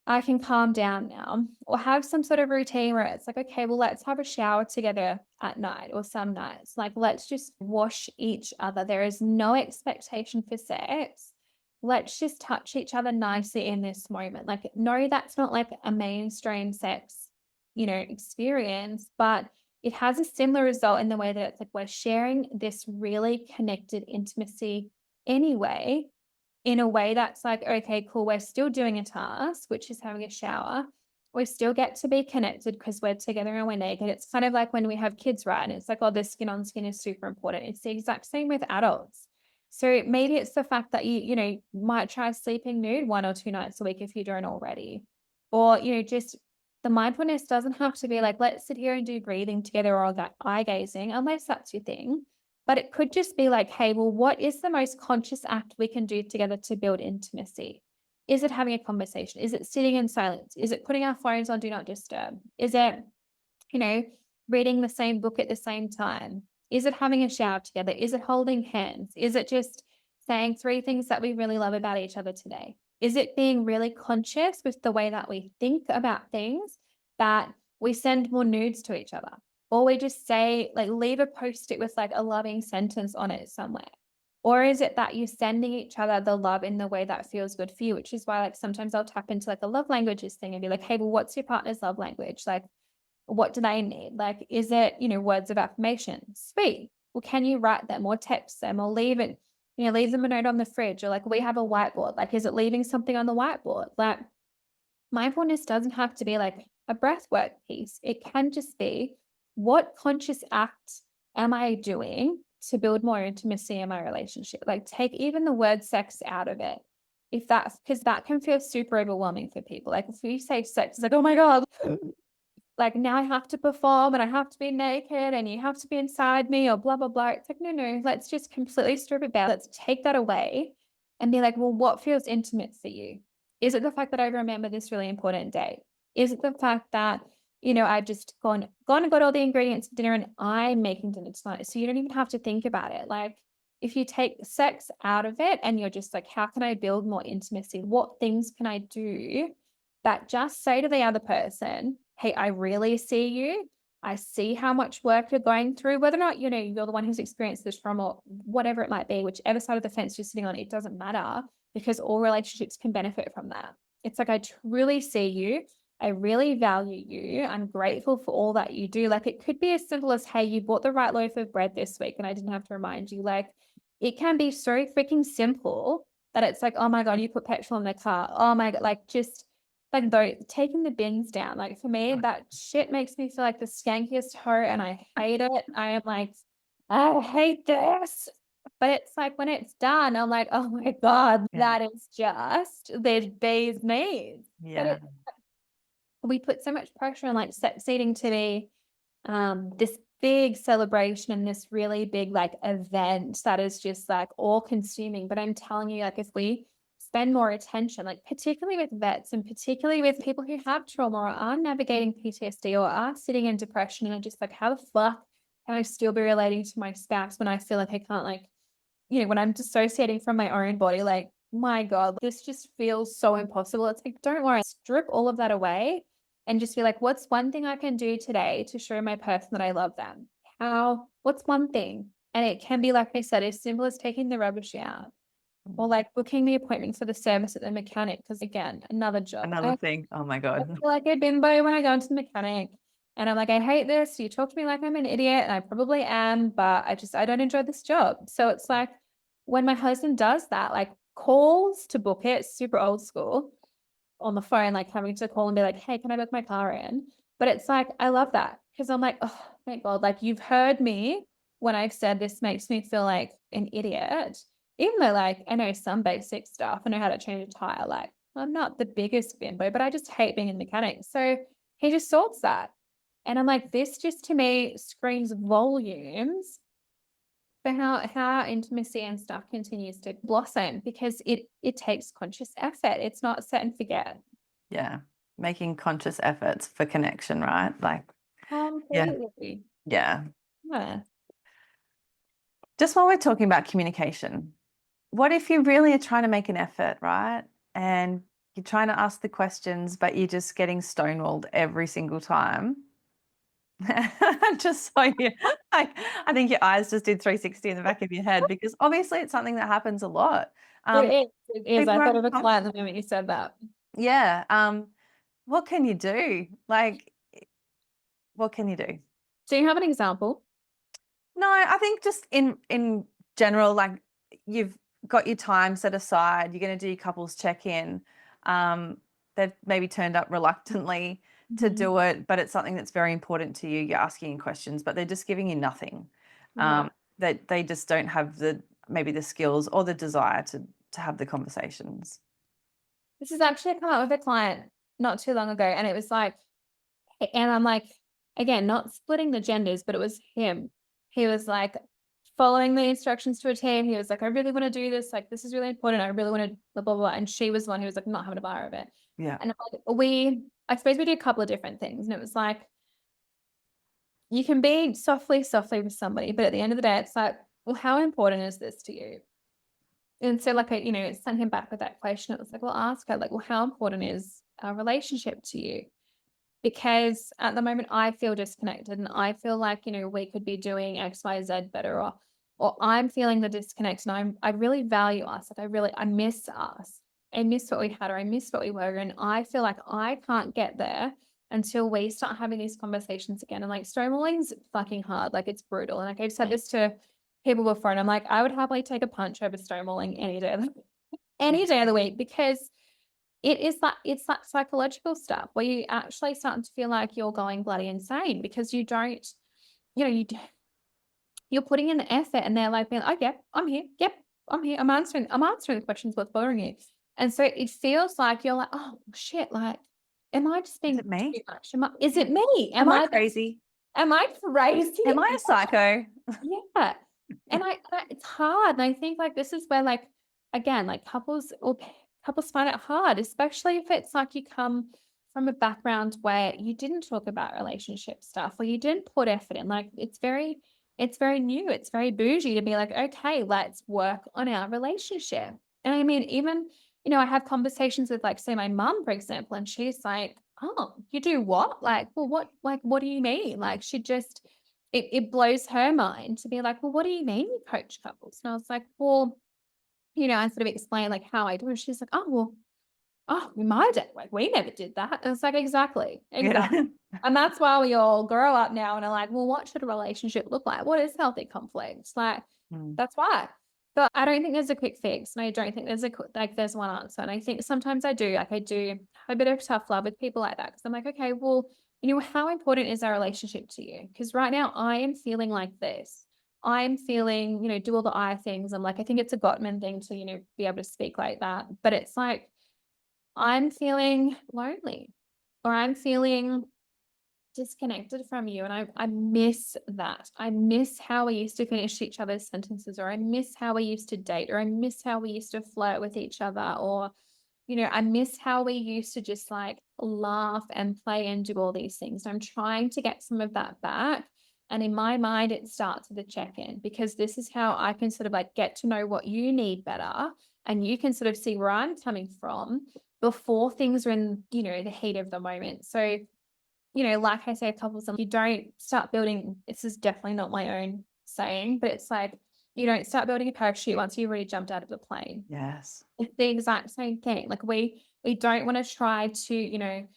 I can calm down now. Or have some sort of routine where it's like, okay, well, let's have a shower together at night or some nights. Like, let's just wash each other. There is no expectation for sex. Let's just touch each other nicely in this moment. Like, no, that's not like a mainstream sex, experience, but it has a similar result in the way that it's like we're sharing this really connected intimacy anyway in a way that's like, okay, cool, we're still doing a task, which is having a shower. We still get to be connected because we're together and we're naked. It's kind of like when we have kids, right? And it's like, oh, the skin on skin is super important. It's the exact same with adults. So maybe it's the fact that you might try sleeping nude 1 or 2 nights a week if you don't already. Or, just the mindfulness doesn't have to be like, let's sit here and do breathing together or that eye gazing, unless that's your thing. But it could just be like, hey, well, what is the most conscious act we can do together to build intimacy? Is it having a conversation? Is it sitting in silence? Is it putting our phones on do not disturb? Is it, you know, reading the same book at the same time? Is it having a shower together? Is it holding hands? Is it just saying 3 things that we really love about each other today? Is it being really conscious with the way that we think about things that we send more nudes to each other? Or we just say, like, leave a post-it with like a loving sentence on it somewhere. Or is it that you're sending each other the love in the way that feels good for you? Which is why, like, sometimes I'll tap into like a love languages thing and be like, hey, well, what's your partner's love language? Like, what do they need? Like, is it, words of affirmation? Sweet. Well, can you write them or text them or leave it, leave them a note on the fridge or like we have a whiteboard. Like, is it leaving something on the whiteboard? Like, mindfulness doesn't have to be like a breath work piece. It can just be what conscious act am I doing to build more intimacy in my relationship. Like, take even the word sex out of it. If that's because that can feel super overwhelming for people. Like, if we say sex, it's like, oh my God, like now I have to perform and I have to be naked and you have to be inside me or blah, blah, blah. It's like, no, no, let's just completely strip it back. Let's take that away and be like, well, what feels intimate for you? Is it the fact that I remember this really important date? Is it the fact that, I've just gone and got all the ingredients for dinner and I'm making dinner tonight? So you don't even have to think about it. Like, if you take sex out of it and you're just like, how can I build more intimacy? What things can I do that just say to the other person, hey, I really see you. I see how much work you're going through, whether or not, you're the one who's experienced this trauma, or whatever it might be, whichever side of the fence you're sitting on, it doesn't matter because all relationships can benefit from that. It's like, I truly see you. I really value you. I'm grateful for all that you do. Like, it could be as simple as, hey, you bought the right loaf of bread this week and I didn't have to remind you. Like, it can be so freaking simple that it's like, oh my God, you put petrol in the car. Oh my God, like, just like, though, taking the bins down, like, for me, that shit makes me feel like the skankiest hoe, and I hate it. I am like, "I hate this." But it's like, when it's done, I'm like, "Oh my God, Yeah. that is just the bee's knees." But Yeah. it we put so much pressure on, like, succeeding to be, this big celebration and this really big, like, event that is just, like, all-consuming, but I'm telling you, like, if we spend more attention, like, particularly with vets and particularly with people who have trauma or are navigating PTSD or are sitting in depression and are just like, "How the fuck can I still be relating to my spouse when I feel like I can't, like," when I'm dissociating from my own body, like, my God, this just feels so impossible. It's like, don't worry, strip all of that away and just be like, what's one thing I can do today to show my person that I love them? What's one thing? And it can be, like I said, as simple as taking the rubbish out or like booking the appointment for the service at the mechanic. Cause again, another job. Another thing. Oh my I God. feel like a bimbo when I go into the mechanic and I'm like, I hate this. You talk to me like I'm an idiot and I probably am, but I don't enjoy this job. So it's like when my husband does that, like calls to book it, super old school on the phone, like having to call and be like, hey, can I book my car in? But it's like, I love that because I'm like, oh, thank God, like you've heard me when I've said this makes me feel like an idiot. Even though, like, I know some basic stuff, I know how to change a tire, like, I'm not the biggest bimbo, but I just hate being a mechanic. So he just sorts that. And I'm like, this just to me screams volumes for how intimacy and stuff continues to blossom because it takes conscious effort. It's not set and forget. Yeah. Making conscious efforts for connection, right? Like, yeah. Completely. Yeah. Yeah. Just while we're talking about communication, what if you really are trying to make an effort, right? And you're trying to ask the questions, but you're just getting stonewalled every single time. I just saw you. I think your eyes just did 360 in the back of your head because obviously it's something that happens a lot. It Um, is. It is. people I thought are of a client the moment you said that. yeah. What can you do? Like, what can you do? Do you have an example? No, I think just in general, like you've got your time set aside, you're going to do your couples check-in. They've maybe turned up reluctantly to Mhm. do it, but it's something that's very important to you. You're asking questions, but they're just giving you nothing. Yeah. That they just don't have maybe the skills or the desire to have the conversations. This is actually come up with a client not too long ago, and it was like, and I'm like, again, not splitting the genders, but it was him. He was like following the instructions to a T. He was like, I really want to do this. Like, this is really important. I really want to blah, blah, blah. And she was the one who was like, not having a bar of it. Yeah. And I'm like, I suppose we did a couple of different things. And it was like, you can be softly, softly with somebody, but at the end of the day, it's like, well, how important is this to you? And so, like, sent him back with that question. It was like, well, ask her, like, well, how important is our relationship to you? Because at the moment I feel disconnected and I feel like, we could be doing X, Y, Z better or I'm feeling the disconnect and I really value us. Like I miss us. I miss what we had or I miss what we were. And I feel like I can't get there until we start having these conversations again. And like stonewalling's fucking hard. Like it's brutal. And like I've said this to people before and I'm like, I would happily take a punch over stonewalling any day of the week because it's that psychological stuff where you actually starting to feel like you're going bloody insane because you don't, you know, you d you're putting in the effort and they're like being, "Oh, yep, I'm here. Yep, I'm here. I'm answering the questions, what's bothering you." And so it feels like you're like, "Oh, shit, like, am I just Is being it me? too much? Is Yeah. it me? Am I crazy? Am I crazy?" Am I a psycho? Yeah. And it's hard, and I think, like, this is where, like, again, like, couples find it hard, especially if it's like you come from a background where you didn't talk about relationship stuff or you didn't put effort in. Like, it's very new, it's very bougie to be like, "Okay, let's work on our relationship." And I mean, even, I have conversations with, like, say, my mum, for example, and she's like, "Oh, you do what?" Like, "Well, what do you mean?" Like, she just it blows her mind to be like, "Well, what do you mean you coach couples?" And I was like, "Well," I sort of explained, like, how I do it. She's like, "Oh, well, in my day, like, we never did that." And it's like, "Exactly, exactly." Yeah. And that's why we all grow up now and are like, "Well, what should a relationship look like? What is healthy conflict?" Like, Mm. that's why. But I don't think there's a quick fix, and I don't think there's one answer. And I think sometimes I do have a bit of tough love with people like that because I'm like, "Okay, well, how important is our relationship to you? Because right now I am feeling like this. I'm feeling, do all the I things." I'm like, I think it's a Gottman thing to, be able to speak like that. But it's like, I'm feeling lonely or I'm feeling disconnected from you, and I miss that. I miss how we used to finish each other's sentences, or I miss how we used to date, or I miss how we used to flirt with each other, or, I miss how we used to just, like, laugh and play and do all these things. I'm trying to get some of that back, and in my mind, it starts with a check-in because this is how I can sort of, like, get to know what you need better, and you can sort of see where I'm coming from before things are in, the heat of the moment. So, like I say, couples, you don't start building, this is definitely not my own saying, but it's like, you don't start building a parachute once you've already jumped out of the plane. Yes. It's the exact same thing. Like, we don't want to try to,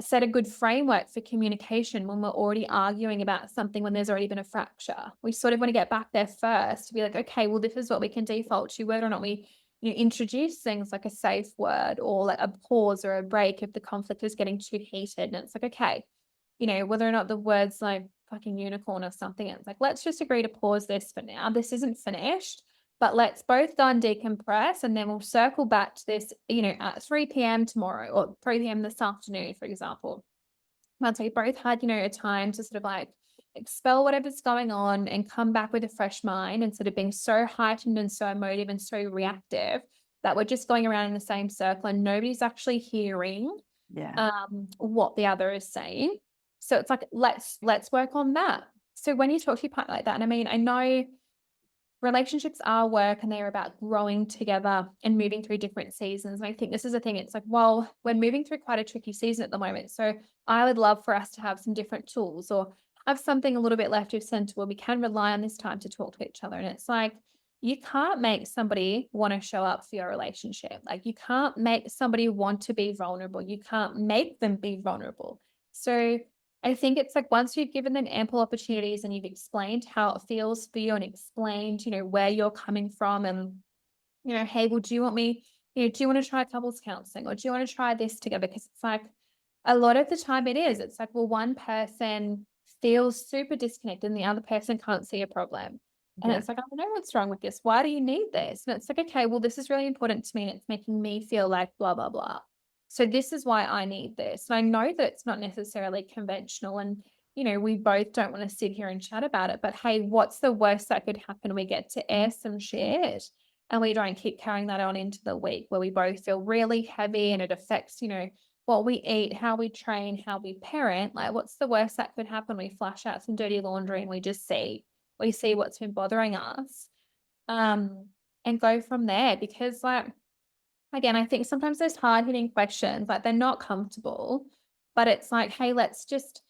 set a good framework for communication when we're already arguing about something when there's already been a fracture. We sort of want to get back there first to be like, okay, well, this is what we can default to, whether or not we, introduce things like a safe word or like a pause or a break if the conflict is getting too heated. And it's like, okay, whether or not the word's like fucking unicorn or something, it's like, let's just agree to pause this for now. This isn't finished, but let's both go and decompress, and then we'll circle back to this, at 3 p.m. tomorrow or 3 p.m. this afternoon, for example. Once we both had, a time to sort of like expel whatever's going on and come back with a fresh mind instead of being so heightened and so emotive and so reactive that we're just going around in the same circle and nobody's actually hearing Yeah. what the other is saying. So it's like, let's work on that. So when you talk to your partner like that, and I mean, I know relationships are work and they're about growing together and moving through different seasons. And I think this is a thing. It's like, well, we're moving through quite a tricky season at the moment. So I would love for us to have some different tools or have something a little bit left of center where we can rely on this time to talk to each other. And it's like, you can't make somebody want to show up for your relationship. Like, you can't make somebody want to be vulnerable. You can't make them be vulnerable. So I think it's like once you've given them ample opportunities and you've explained how it feels for you and explained, where you're coming from and, hey, well, do you want me, do you want to try couples counseling or do you want to try this together? Because it's like a lot of the time it is. It's like, well, one person feels super disconnected and the other person can't see a problem. And Yeah. it's like, I don't know what's wrong with this. Why do you need this? And it's like, okay, well, this is really important to me and it's making me feel like blah, blah, blah. So this is why I need this. And I know that it's not necessarily conventional and, we both don't want to sit here and chat about it, but hey, what's the worst that could happen? We get to air some shit and we don't keep carrying that on into the week where we both feel really heavy and it affects, what we eat, how we train, how we parent. Like, what's the worst that could happen? We flush out some dirty laundry and we see what's been bothering us. Um, and go from there because, like, again, I think sometimes those hard hitting questions, like, they're not comfortable, but it's like, hey, let's just,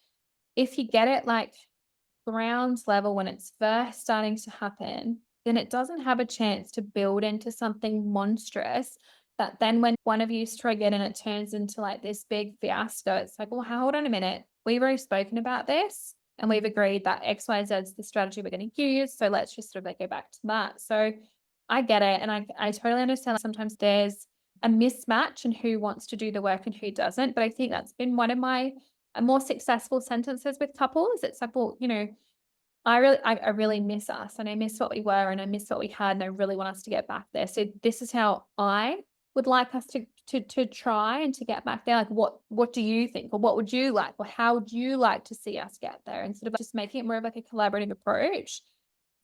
if you get it like ground level when it's first starting to happen, then it doesn't have a chance to build into something monstrous. That then when one of you's triggered and it turns into like this big fiasco, it's like, well, hold on a minute. We've already spoken about this and we've agreed that XYZ is the strategy we're going to use. So let's just sort of like go back to that. So I get it. And I totally understand that sometimes there's a mismatch in who wants to do the work and who doesn't. But I think that's been one of my more successful sentences with couples. It's like, well, I really miss us, and I miss what we were, and I miss what we had, and I really want us to get back there. So this is how I would like us to try and to get back there. Like, what do you think, or what would you like, or how would you like to see us get there? Instead of just making it more of like a collaborative approach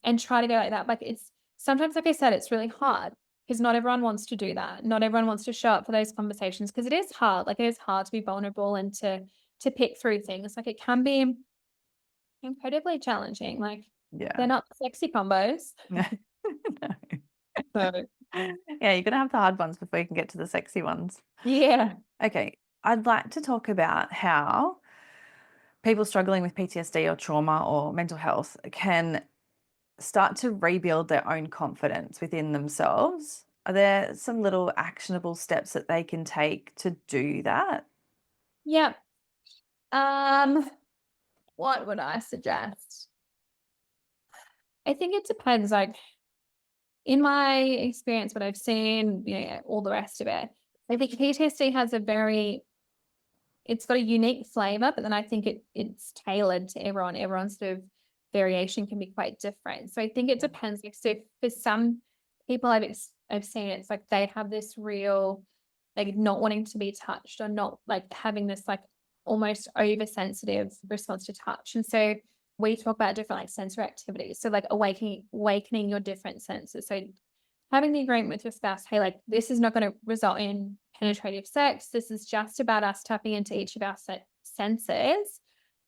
and try to go like that. Like, it's sometimes, like I said, it's really hard because not everyone wants to do that. Not everyone wants to show up for those conversations because it is hard. Like, it is hard to be vulnerable and to pick through things. Like, it can be incredibly challenging. Like, they're Yeah. not sexy combos. No. So Yeah, you're gonna have the hard ones before you can get to the sexy ones. yeah. Okay, I'd like to talk about how people struggling with PTSD or trauma or mental health can start to rebuild their own confidence within themselves. Are there some little actionable steps that they can take to do that? Yeah. Um, what would I suggest? I think it depends. Like, in my experience, what I've seen, all the rest of it, I think PTSD has it's got a unique flavor, but then I think it's tailored to everyone. Everyone's sort of variation can be quite different. So I think it depends. Like, so for some people I've seen, it's like they have this real, like, not wanting to be touched, or not like having this like almost oversensitive response to touch. And so we talk about different like sensory activities. So like awakening your different senses. So having the agreement with your spouse, hey, like, this is not going to result in penetrative sex. This is just about us tapping into each of our senses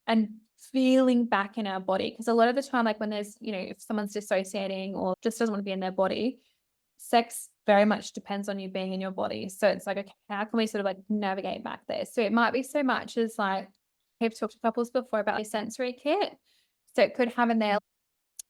and feeling back in our body. Because a lot of the time, like, when there's, if someone's dissociating or just doesn't want to be in their body, sex very much depends on you being in your body. So it's like, okay, how can we sort of like navigate back there? So it might be so much as like, I've talked to couples before about a sensory kit. So it could have in there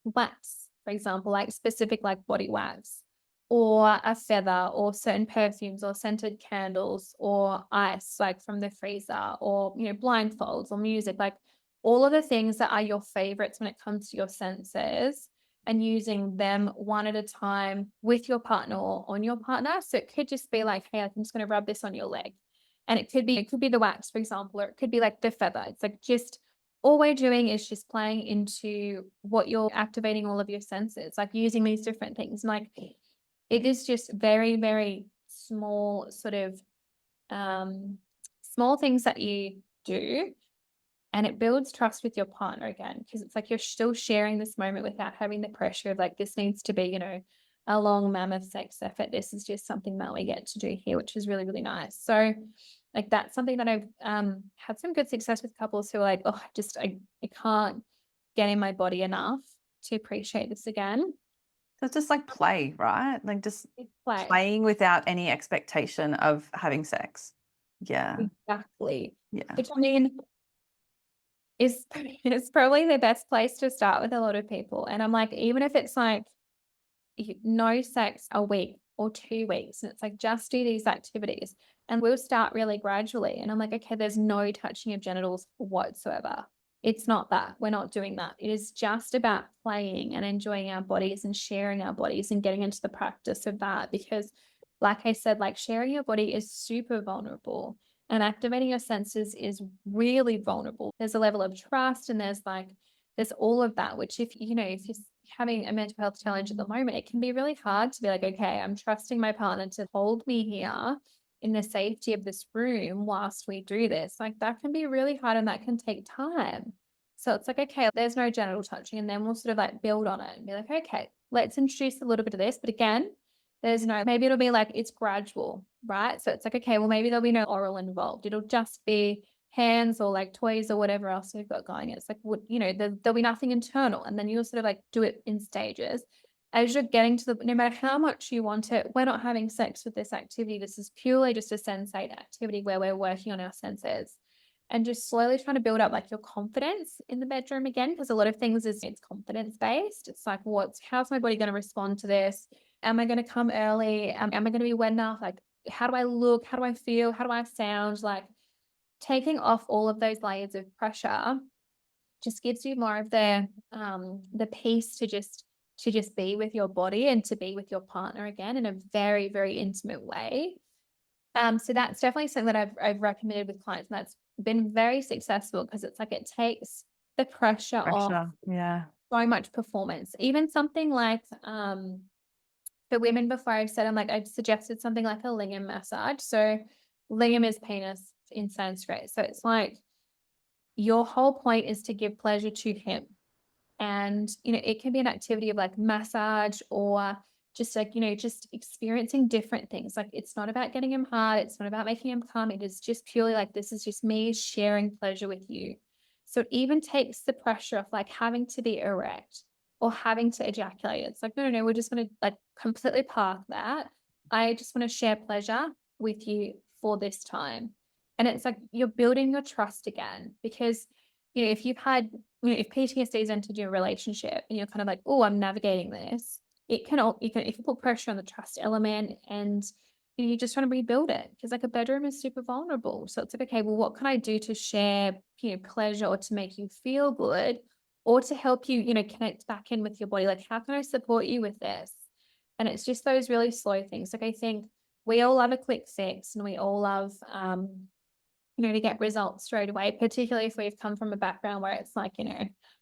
wax, for example, like specific like body wax, or a feather, or certain perfumes, or scented candles, or ice like from the freezer, or blindfolds, or music, like all of the things that are your favorites when it comes to your senses, and using them one at a time with your partner or on your partner. So it could just be like, hey, I'm just going to rub this on your leg. And it could be the wax, for example, or it could be like the feather. It's like, just all we're doing is just playing into what you're activating all of your senses, like using these different things. And like, it is just very, very small sort of small things that you do, and it builds trust with your partner again, because it's like you're still sharing this moment without having the pressure of like, this needs to be, a long mammoth sex effort. This is just something that we get to do here, which is really, really nice. So like, that's something that I've had some good success with couples who are like, oh, I can't get in my body enough to appreciate this again. So it's just like play, right? Like just It's play. playing without any expectation of having sex. Yeah. Exactly. Yeah. Which, I mean, is it's probably the best place to start with a lot of people. And I'm like, even if it's like no sex a week or 2 weeks, and it's like, just do these activities, and we'll start really gradually. And I'm like, okay, there's no touching of genitals whatsoever. It's not that. We're not doing that. It is just about playing and enjoying our bodies and sharing our bodies and getting into the practice of that. Because, like I said, like, sharing your body is super vulnerable, and activating your senses is really vulnerable. There's a level of trust, and there's all of that, which, if you're having a mental health challenge at the moment, it can be really hard to be like, okay, I'm trusting my partner to hold me here in the safety of this room whilst we do this. Like, that can be really hard, and that can take time. So it's like, okay, there's no genital touching, and then we'll sort of like build on it and be like, okay, let's introduce a little bit of this. But again, maybe it'll be like, it's gradual, right? So it's like, okay, well, maybe there'll be no oral involved. It'll just be hands or like toys or whatever else we've got going. It's like, there'll be nothing internal. And then you'll sort of like do it in stages. As you're getting to no matter how much you want it, we're not having sex with this activity. This is purely just a sensate activity where we're working on our senses, and just slowly trying to build up like your confidence in the bedroom again. Because a lot of things it's confidence based. It's like, how's my body going to respond to this? Am I going to come early? Am I going to be wet enough? Like, how do I look? How do I feel? How do I sound? Like, taking off all of those layers of pressure just gives you more of the peace to just be with your body and to be with your partner again in a very, very intimate way. So that's definitely something that I've recommended with clients, and that's been very successful, because it's like, it takes the pressure off Pressure. Yeah. so much performance. Even something like, for women before I've said, I've suggested something like a lingam massage. So lingam is penis in Sanskrit. So it's like your whole point is to give pleasure to him. And, it can be an activity of like massage or just like, just experiencing different things. Like it's not about getting him hard. It's not about making him come. It is just purely like, this is just me sharing pleasure with you. So it even takes the pressure of like having to be erect or having to ejaculate. It's like, no, no, no, we're just going to like completely park that. I just want to share pleasure with you for this time. And it's like you're building your trust again because, if you've had if PTSD has entered your relationship and you're kind of like, oh, I'm navigating this, it can all you can it can put pressure on the trust element and you're just trying to rebuild it because like a bedroom is super vulnerable. So it's like, okay, well, what can I do to share, pleasure or to make you feel good or to help you, connect back in with your body? Like, how can I support you with this? And it's just those really slow things. Like I think we all love a quick fix and we all love to get results straight away, particularly if we've come from a background where it's like,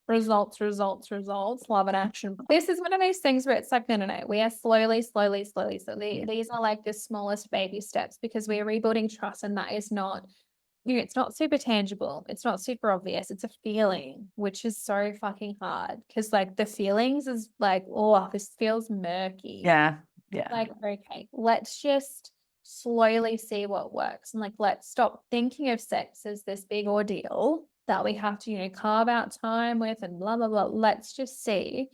results, results, results, love and action. This is one of those things where it's like, no, no, no, we are slowly, slowly, slowly. So these are like the smallest baby steps because we are rebuilding trust and that is not, it's not super tangible. It's not super obvious. It's a feeling, which is so fucking hard because like the feelings is like, oh, this feels murky. Yeah. Yeah. Like, okay, let's just slowly see what works. And like, let's stop thinking of sex as this big ordeal that we have to, carve out time with and blah, blah, blah. Let's just see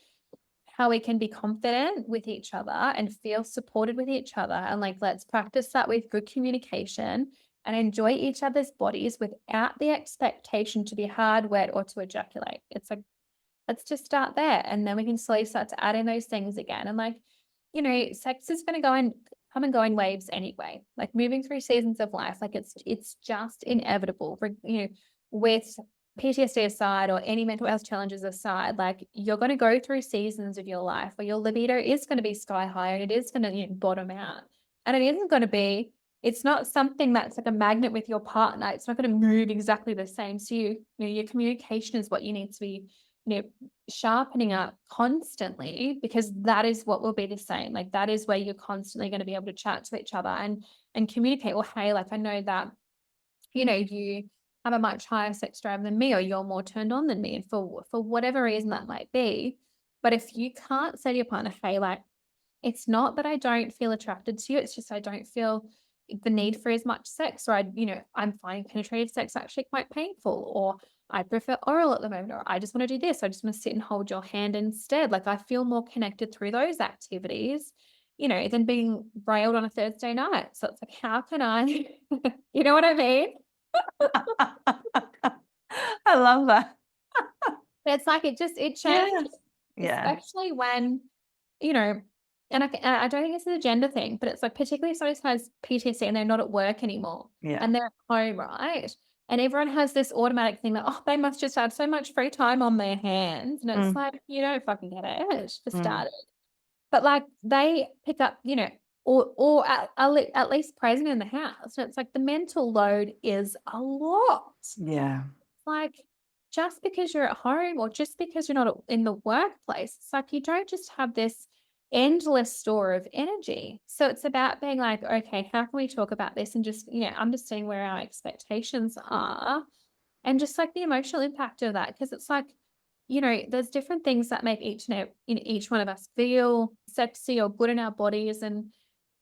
how we can be confident with each other and feel supported with each other. And like, let's practice that with good communication and enjoy each other's bodies without the expectation to be hard, wet, or to ejaculate. It's like, let's just start there. And then we can slowly start to add in those things again. And like, sex is going to come and go in waves anyway. Like moving through seasons of life, like it's just inevitable. With PTSD aside or any mental health challenges aside, like you're going to go through seasons of your life where your libido is going to be sky high and it is going to bottom out. And it isn't going to be. It's not something that's like a magnet with your partner. It's not going to move exactly the same. So your communication is what you need to be sharpening up constantly because that is what will be the same. Like that is where you're constantly going to be able to chat to each other and communicate. Well, hey, like I know that, you have a much higher sex drive than me, or you're more turned on than me. And for whatever reason that might be. But if you can't say to your partner, hey, like, it's not that I don't feel attracted to you. It's just I don't feel the need for as much sex, or I'm finding penetrative sex actually quite painful, or I prefer oral at the moment, or I just want to do this. I just want to sit and hold your hand instead. Like I feel more connected through those activities, than being railed on a Thursday night. So it's like, how can I, you know what I mean? I love that. It's like it changes, Yeah. especially when, and I don't think it's a gender thing, but it's like particularly if somebody has PTSD and they're not at work anymore Yeah. and they're at home, right? And everyone has this automatic thing that, oh, they must just have so much free time on their hands. And it's like, you don't fucking get it for starters. But like they pick up, or at least present in the house. And it's like the mental load is a lot. Yeah. Like just because you're at home or just because you're not in the workplace, it's like you don't just have this endless store of energy. So it's about being like, okay, how can we talk about this and just, understanding where our expectations are and just like the emotional impact of that. Because it's like, there's different things that make each one of us feel sexy or good in our bodies. And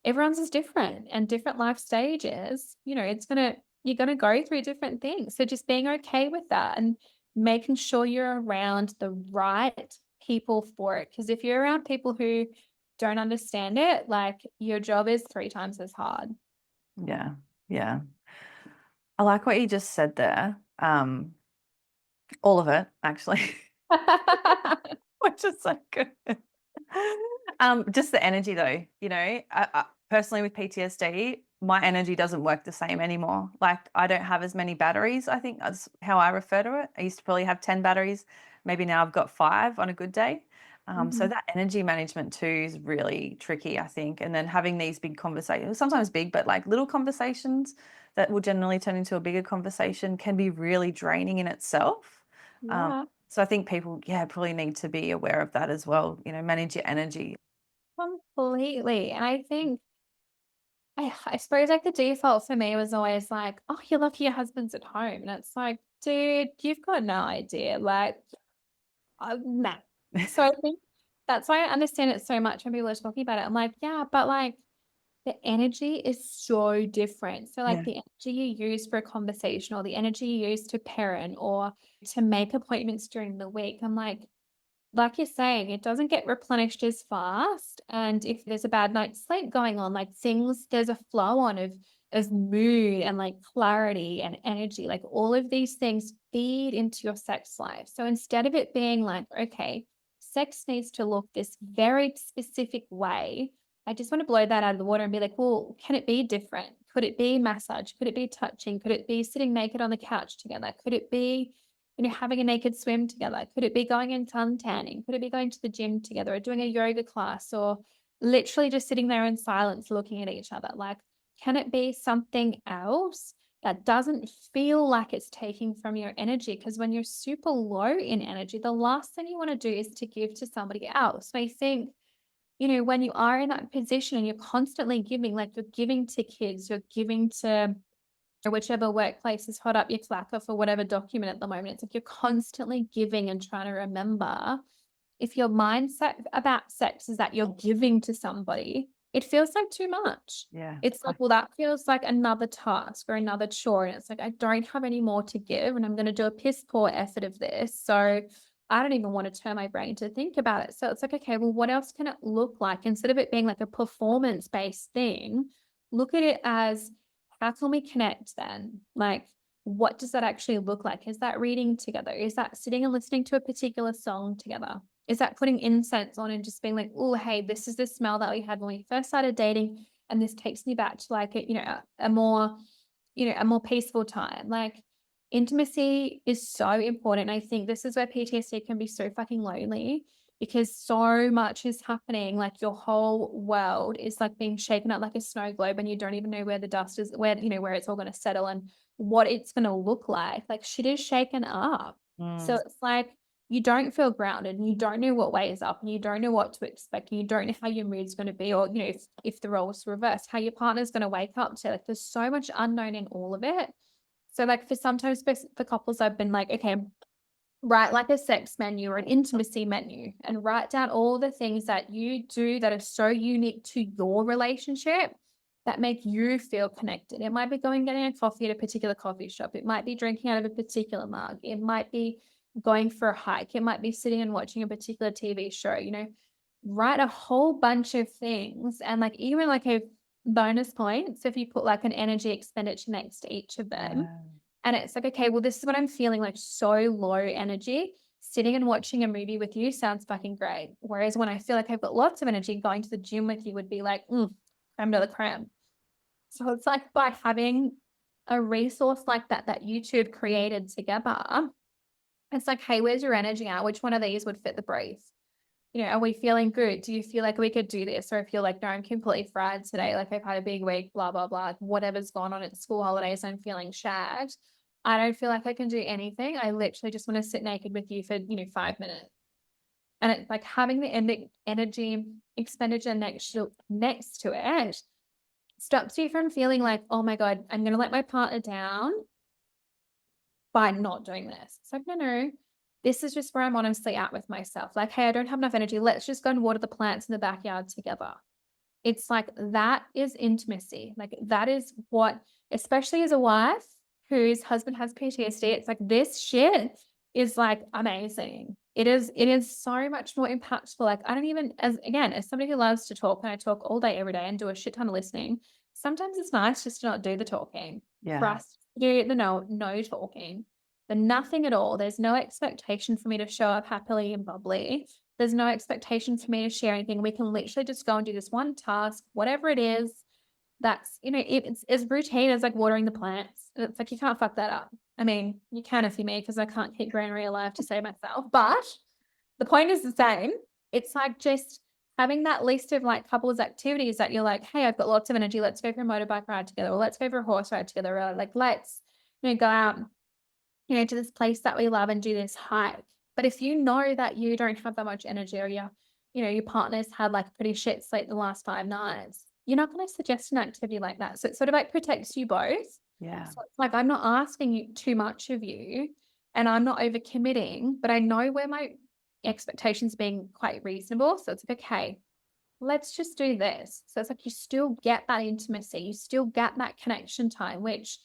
everyone's is different and different life stages, you're gonna go through different things. So just being okay with that and making sure you're around the right people for it. Because if you're around people who don't understand it, like your job is 3 times as hard. Yeah. Yeah. I like what you just said there. All of it, actually, which is so good. Just the energy though, I personally with PTSD, my energy doesn't work the same anymore. Like I don't have as many batteries. I think that's how I refer to it. I used to probably have 10 batteries. Maybe now I've got 5 on a good day. So Mhm. that energy management too is really tricky, I think. And then having these big conversations, sometimes big, but like little conversations that will generally turn into a bigger conversation can be really draining in itself. Um, Yeah. So I think people, yeah, probably need to be aware of that as well, manage your energy. Completely. And I think I suppose like the default for me was always like, oh, you're lucky your husband's at home. And it's like, dude, you've got no idea. Like, nah. So I think that's why I understand it so much when people are talking about it. I'm like, yeah, but like the energy is so different. So like Yeah. the energy you use for a conversation or the energy you use to parent or to make appointments during the week. I'm like you're saying, it doesn't get replenished as fast. And if there's a bad night's sleep going on, like things, there's a flow on of mood and like clarity and energy. Like all of these things feed into your sex life. So instead of it being like, okay, sex needs to look this very specific way, I just want to blow that out of the water and be like, well, can it be different? Could it be massage? Could it be touching? Could it be sitting naked on the couch together? Could it be having a naked swim together? Could it be going and sun tanning? Could it be going to the gym together or doing a yoga class or literally just sitting there in silence looking at each other? Like, can it be something else that doesn't feel like it's taking from your energy? Because when you're super low in energy, the last thing you want to do is to give to somebody else. So I think, when you are in that position and you're constantly giving, like you're giving to kids, you're giving to or whichever workplace has hot up your clacker for whatever document at the moment. It's like you're constantly giving and trying to remember. If your mindset about sex is that you're giving to somebody, it feels like too much. Yeah. It's like, well, that feels like another task or another chore. And it's like, I don't have any more to give and I'm going to do a piss poor effort of this. So I don't even want to turn my brain to think about it. So it's like, okay, well, what else can it look like? Instead of it being like a performance based thing, look at it as how can we connect then? Like, what does that actually look like? Is that reading together? Is that sitting and listening to a particular song together? Is that putting incense on and just being like, oh, hey, this is the smell that we had when we first started dating, and this takes me back to like a more, a more peaceful time. Like intimacy is so important. I think this is where PTSD can be so fucking lonely because so much is happening. Like your whole world is like being shaken up like a snow globe, and you don't even know where the dust is, where it's all going to settle and what it's going to look like. Like shit is shaken up. So Mm. it's like you don't feel grounded and you don't know what way is up and you don't know what to expect and you don't know how your mood's going to be, or if the roles reverse, how your partner's going to wake up to. Like there's so much unknown in all of it. So like for couples, I've been like, okay, write like a sex menu or an intimacy menu and write down all the things that you do that are so unique to your relationship that make you feel connected. It might be going getting a coffee at a particular coffee shop. It might be drinking out of a particular mug. It might be going for a hike. It might be sitting and watching a particular TV show, write a whole bunch of things and like even like a bonus points if you put like an energy expenditure next to each of them. Yeah. And it's like, okay, well, this is what I'm feeling, like so low energy. Sitting and watching a movie with you sounds fucking great. Whereas when I feel like I've got lots of energy, going to the gym with you would be like, creme de la creme. So it's like by having a resource like that you two have created together, it's like, hey, where's your energy at? Which one of these would fit the brief? Are we feeling good? Do you feel like we could do this? Or I feel like, no, I'm completely fried today. Like I've had a big week, blah, blah, blah. Like, whatever's gone on at school holidays, I'm feeling shagged. I don't feel like I can do anything. I literally just want to sit naked with you for, 5 minutes. And it's like having the energy expenditure next to it stops you from feeling like, oh my God, I'm going to let my partner down by not doing this. It's like, no, this is just where I'm honestly at with myself. Like, hey, I don't have enough energy. Let's just go and water the plants in the backyard together. It's like that is intimacy. Like that is what, especially as a wife whose husband has PTSD, it's like this shit is like amazing. It is so much more impactful. Like I don't even as somebody who loves to talk and I talk all day, every day and do a shit ton of listening, sometimes it's nice just to not do the talking. For Yeah. us to do the no talking, the nothing at all. There's no expectation for me to show up happily and bubbly. There's no expectation for me to share anything. We can literally just go and do this one task, whatever it is. That's, it's as routine as like watering the plants. It's like, you can't fuck that up. I mean, you can if you me, because I can't keep greenery alive to save myself. But the point is the same. It's like just having that list of like couples activities that you're like, hey, I've got lots of energy. Let's go for a motorbike ride together, or let's go for a horse ride together, or like let's, go out, to this place that we love and do this hike. But if you know that you don't have that much energy, or your partner's had like a pretty shit sleep the last 5 nights, you're not going to suggest an activity like that. So it sort of like protects you both. Yeah. So it's like, I'm not asking you too much of you and I'm not overcommitting, but I know where my expectations being quite reasonable. So it's like, okay, let's just do this. So it's like you still get that intimacy, you still get that connection time, which,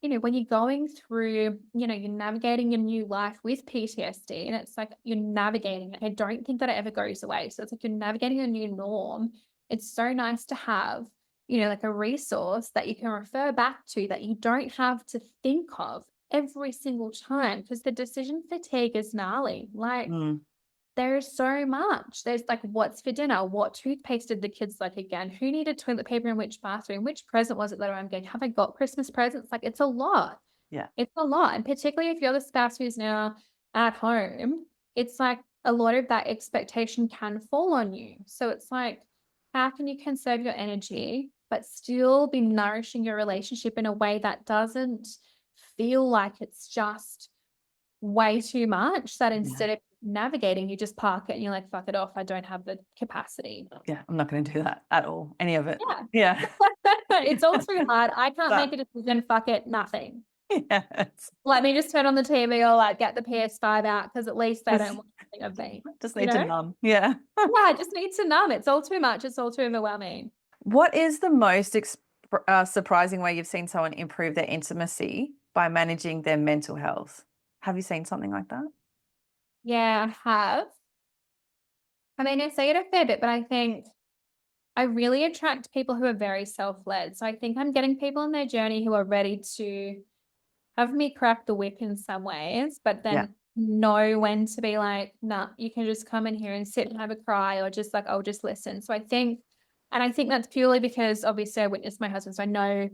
when you're going through, you're navigating your new life with PTSD, and it's like you're navigating it. I don't think that it ever goes away. So it's like you're navigating a new norm. It's so nice to have, like a resource that you can refer back to that you don't have to think of every single time, because the decision fatigue is gnarly. Like, Mm. there's so much. There's like, what's for dinner? What toothpaste did the kids like again? Who needed toilet paper in which bathroom? Which present was it that I'm getting? Have I got Christmas presents? Like, it's a lot. Yeah. It's a lot. And particularly if you're the spouse who's now at home, it's like a lot of that expectation can fall on you. So it's like, how can you conserve your energy, but still be nourishing your relationship in a way that doesn't feel like it's just way too much, that Yeah. instead of navigating, you just park it and you're like, fuck it off. I don't have the capacity. Yeah. I'm not going to do that at all. Any of it. Yeah. Yeah. It's all too hard. I can't That- make a decision. Fuck it. Nothing. Yes. Let me just turn on the TV or like get the PS5 out, because at least they don't want anything of me. Just You need to know? numb. Yeah. Yeah, I just need to numb. It's all too much. It's all too overwhelming. What is the most surprising way you've seen someone improve their intimacy by managing their mental health? Have you seen something like that? Yeah, I have. I mean, I say it a fair bit, but I think I really attract people who are very self-led. So I think I'm getting people in their journey who are ready to have me crack the whip in some ways, but Yeah. then know when to be like, nah, you can just come in here and sit and have a cry, or just like, I'll just listen. So I think that's purely because obviously I witnessed my husband. So I know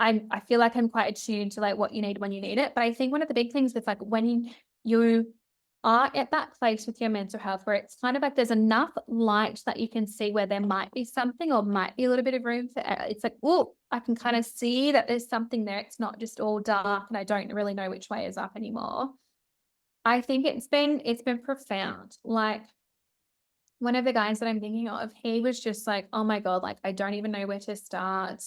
I feel like I'm quite attuned to like what you need when you need it. But I think one of the big things with like when you are at that place with your mental health where it's kind of like there's enough light that you can see where there might be something, or might be a little bit of room for error. It's like, oh, I can kind of see that there's something there. It's not just all dark and I don't really know which way is up anymore. I think it's been profound. Like, one of the guys that I'm thinking of, he was just like, oh my God, like, I don't even know where to start.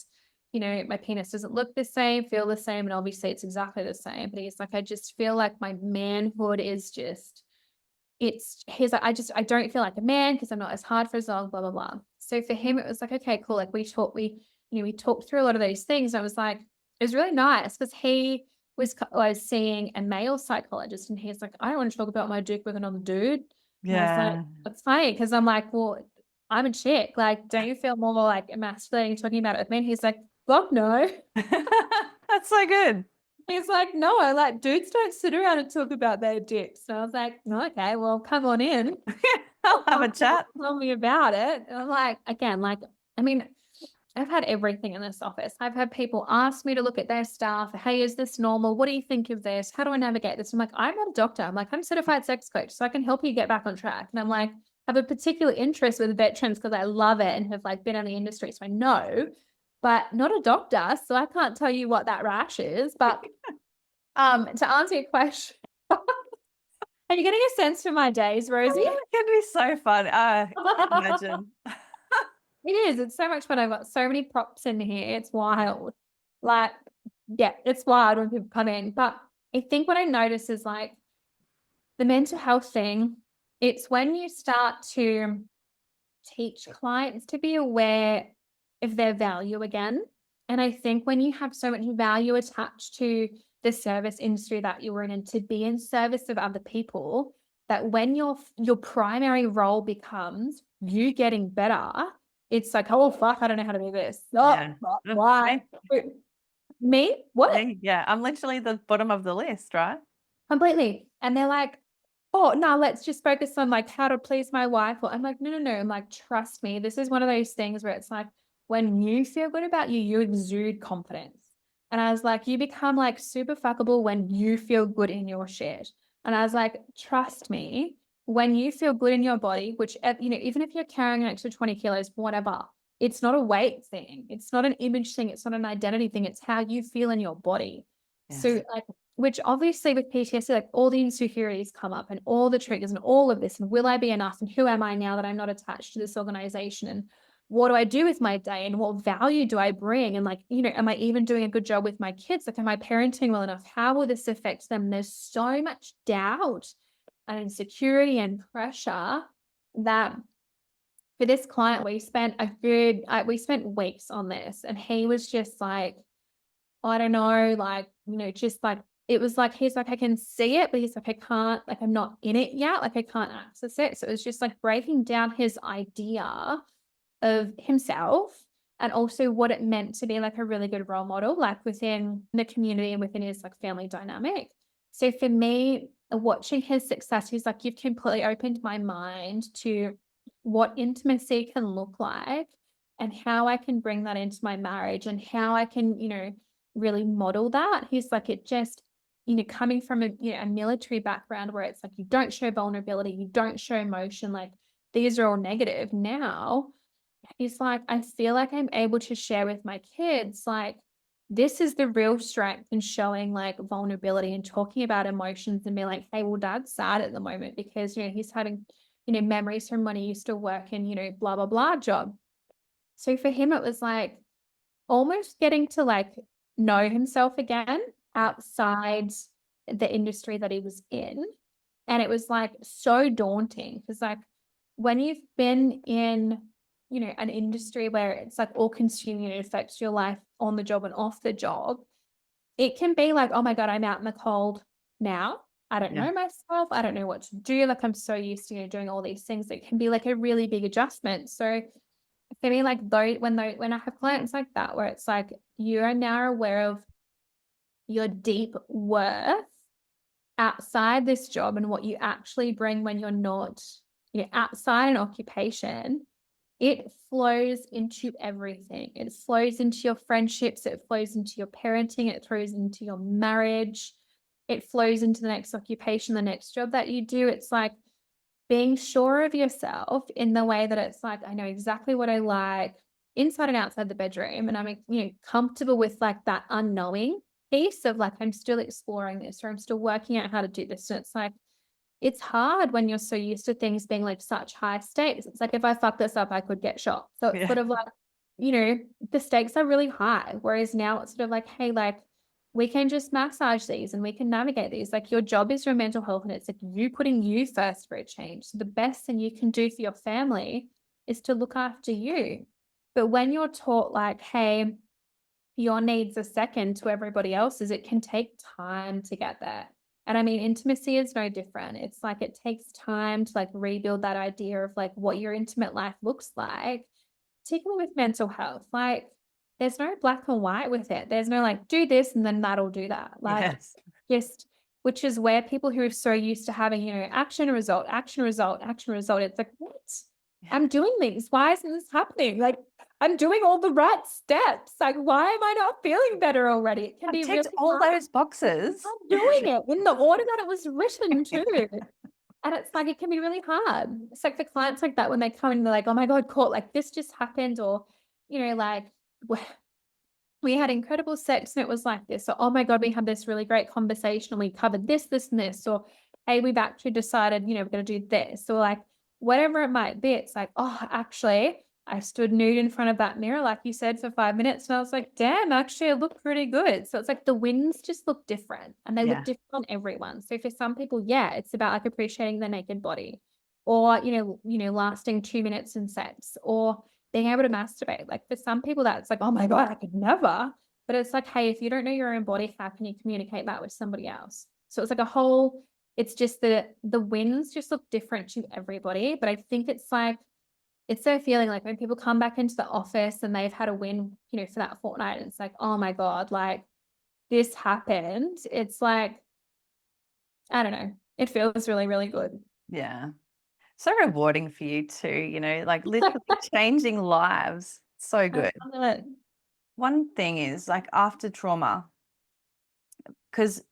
My penis doesn't look the same, feel the same. And obviously it's exactly the same. But he's like, I just feel like my manhood is just, he's like, I don't feel like a man because I'm not as hard for as long, blah, blah, blah. So for him, it was like, okay, cool. Like we talked through a lot of those things. And I was like, it was really nice because he was seeing a male psychologist, and he's like, I don't want to talk about my dick with another dude. And I was like, Yeah. that's funny, because I'm like, well, I'm a chick. Like, don't you feel more like emasculating talking about it with me? And he's like, fuck no. That's so good. He's like, no, like dudes don't sit around and talk about their dicks. So I was like, okay, well, come on in. I'll have a chat. Tell me about it. And I'm like, again, like, I mean, I've had everything in this office. I've had people ask me to look at their stuff. Hey, is this normal? What do you think of this? How do I navigate this? I'm like, I'm not a doctor. I'm like, I'm a certified sex coach, so I can help you get back on track. And I'm like, have a particular interest with veterans because I love it and have like been in the industry, so I know, but not a doctor, so I can't tell you what that rash is. But to answer your question, are you getting a sense for my days, Rosie? Oh, it can be so fun. Imagine. It is. It's so much fun. I've got so many props in here. It's wild. Like, yeah, it's wild when people come in. But I think what I notice is like the mental health thing, it's when you start to teach clients to be aware of their value again. And I think when you have so much value attached to the service industry that you're in, and to be in service of other people, that when your primary role becomes you getting better, it's like, oh, fuck, I don't know how to do this. Oh, Yeah. why? Me? What? Me? Yeah. I'm literally the bottom of the list, right? Completely. And they're like, oh, no, let's just focus on like how to please my wife. Or I'm like, no. I'm like, trust me. This is one of those things where it's like, when you feel good about you, you exude confidence. And I was like, you become like super fuckable when you feel good in your shit. And I was like, trust me, when you feel good in your body, which, even if you're carrying an extra 20 kilos, whatever, it's not a weight thing. It's not an image thing. It's not an identity thing. It's how you feel in your body. Yes. So like which obviously with PTSD, like all the insecurities come up and all the triggers and all of this. And will I be enough? And who am I now that I'm not attached to this organization? And what do I do with my day? And what value do I bring? And like, am I even doing a good job with my kids? Like, am I parenting well enough? How will this affect them? There's so much doubt and insecurity and pressure that for this client, we spent weeks on this. And he was just like, I don't know, like, just like, it was like, he's like, I can see it, but he's like, I can't, like, I'm not in it yet. Like, I can't access it. So it was just like breaking down his idea of himself and also what it meant to be like a really good role model, like within the community and within his like family dynamic. So for me, watching his success, he's like, you've completely opened my mind to what intimacy can look like and how I can bring that into my marriage and how I can, really model that. He's like, it just, coming from a military background where it's like you don't show vulnerability, you don't show emotion, like these are all negative. Now he's like, I feel like I'm able to share with my kids, like, this is the real strength in showing like vulnerability and talking about emotions and be like, hey, well, dad's sad at the moment because, he's having, memories from when he used to work in, blah, blah, blah job. So for him, it was like almost getting to like know himself again outside the industry that he was in. And it was like so daunting because like when you've been in, an industry where it's like all consuming and it affects your life on the job and off the job, it can be like, oh my God, I'm out in the cold now. I don't Yeah. know myself. I don't know what to do. Like I'm so used to, doing all these things. It can be like a really big adjustment. So for me, like when I have clients like that, where it's like you are now aware of your deep worth outside this job and what you actually bring when you're not, outside an occupation, it flows into everything. It flows into your friendships, it flows into your parenting, it flows into your marriage, it flows into the next occupation, the next job that you do. It's like being sure of yourself in the way that it's like, I know exactly what I like inside and outside the bedroom. And I'm, comfortable with like that unknowing piece of like, I'm still exploring this or I'm still working out how to do this. And it's like, it's hard when you're so used to things being like such high stakes. It's like, if I fuck this up, I could get shot. So it's Yeah. sort of like, the stakes are really high. Whereas now it's sort of like, hey, like, we can just massage these and we can navigate these. Like your job is your mental health and it's like you putting you first for a change. So the best thing you can do for your family is to look after you. But when you're taught like, hey, your needs are second to everybody else's, it can take time to get there. And I mean, intimacy is no different. It's like it takes time to like rebuild that idea of like what your intimate life looks like, particularly with mental health. Like there's no black and white with it. There's no like, do this and then that'll do that. Like Yes. just, which is where people who are so used to having, action, result, action, result, action, result. It's like, what? I'm doing these. Why isn't this happening? Like I'm doing all the right steps. Like, why am I not feeling better already? It can I've be ticked really all hard. those boxes. I'm doing it in the order that it was written too. And it's like, it can be really hard. It's like the clients like that when they come in, they're like, oh my God, Court, like this just happened. Or, like we had incredible sex and it was like this. Or, oh my God, we had this really great conversation and we covered this, this, and this. Or, hey, we've actually decided, we're going to do this. Or like, whatever it might be, it's like, oh, actually, I stood nude in front of that mirror, like you said, for 5 minutes. And I was like, damn, actually, I look pretty good. So it's like the wins just look different and they look Yeah. different on everyone. So for some people, yeah, it's about like appreciating their naked body or, lasting 2 minutes in sex or being able to masturbate. Like for some people, that's like, oh my God, I could never. But it's like, hey, if you don't know your own body, how can you communicate that with somebody else? So it's like a whole, it's just the wins just look different to everybody. But I think it's like, it's so feeling like when people come back into the office and they've had a win, for that fortnight, and it's like, oh my God, like this happened. It's like, I don't know. It feels really, really good. Yeah. So rewarding for you too, like literally changing lives. So I good. love it. One thing is like after trauma, because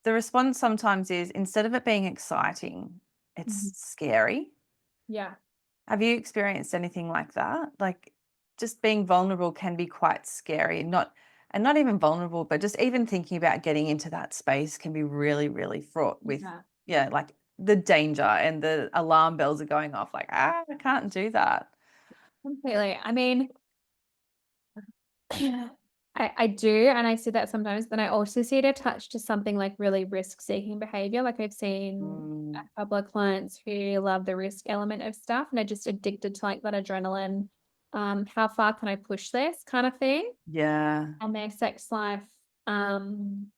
the response sometimes is instead of it being exciting, it's Mhm. scary. Yeah. Have you experienced anything like that? Like just being vulnerable can be quite scary. Not and not even vulnerable, but just even thinking about getting into that space can be really, really fraught with, Yeah. yeah, like the danger and the alarm bells are going off like, I can't do that. Completely. I mean, I do, and I see that sometimes, then I also see it attached to something like really risk-seeking behavior. Like I've seen a Mm, couple of clients who love the risk element of stuff and are just addicted to like that adrenaline. How far can I push this kind of thing? yeah, And their sex life, um,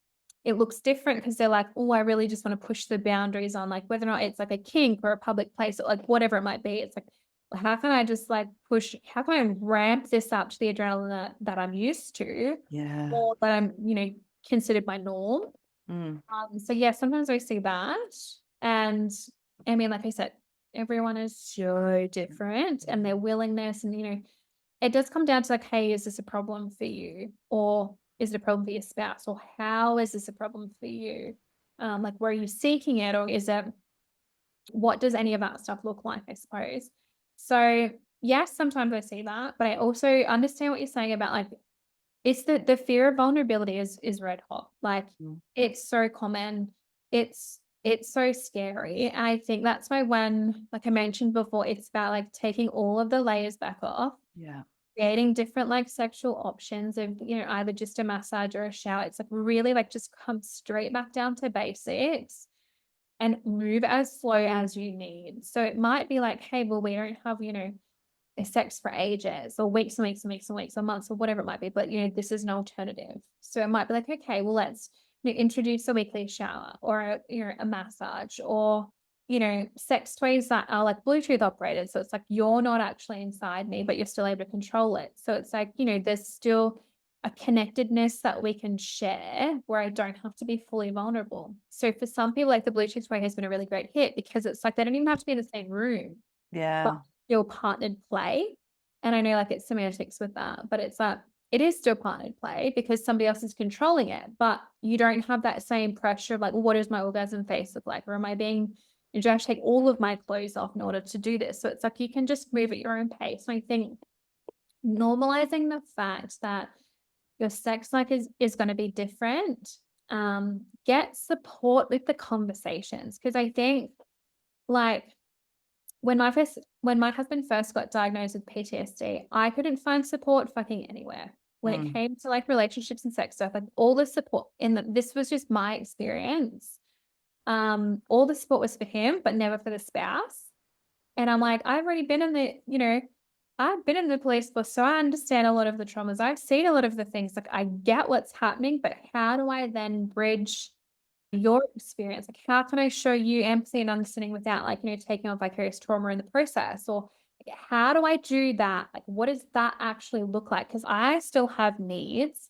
it looks different because they're like, oh, I really just want to push the boundaries on like whether or not it's like a kink or a public place or like whatever it might be. It's like, well, how can I just like push, how can I ramp this up to the adrenaline that I'm used to yeah. or that I'm, considered my norm? Mm, So yeah, sometimes I see that. And I mean, like I said, everyone is so different and their willingness and, it does come down to like, hey, is this a problem for you? Or is it a problem for your spouse? Or how is this a problem for you? Like, where are you seeking it? Or is it, what does any of that stuff look like, I suppose? So, yes, sometimes I see that, but I also understand what you're saying about like, it's the fear of vulnerability is red hot. Like, mm, it's so common. It's so scary. And I think that's why when, like I mentioned before, it's about like taking all of the layers back off, yeah, creating different, like, sexual options of, either just a massage or a shower. It's, like, really, like, just come straight back down to basics and move as slow as you need. So it might be like, "Hey, well, we don't have, a sex for ages or weeks and weeks and weeks and weeks or months," or whatever it might be, but, this is an alternative. So it might be like, "Okay, well, let's, introduce a weekly shower or a massage or, sex toys that are like Bluetooth operated. So it's like you're not actually inside me, but you're still able to control it. So it's like, there's still a connectedness that we can share where I don't have to be fully vulnerable. So for some people, like the Bluetooth toy has been a really great hit because it's like they don't even have to be in the same room, but yeah, still partnered play. And I know like it's semantics with that, but it's like it is still partnered play because somebody else is controlling it, but you don't have that same pressure of like, well, what does my orgasm face look like? Or am I being, do I have to take all of my clothes off in order to do this? So it's like you can just move at your own pace. And I think normalizing the fact that your sex life is going to be different, get support with the conversations. Cause I think like when my husband first got diagnosed with PTSD, I couldn't find support fucking anywhere. When it mm, came to like relationships and sex stuff, like all the support in this was just my experience. All the support was for him, but never for the spouse. And I'm like, I've already been in I've been in the police force, so I understand a lot of the traumas. I've seen a lot of the things. Like I get what's happening, but how do I then bridge your experience? Like, how can I show you empathy and understanding without like, taking on vicarious trauma in the process? Or like, how do I do that? Like, what does that actually look like? Because I still have needs.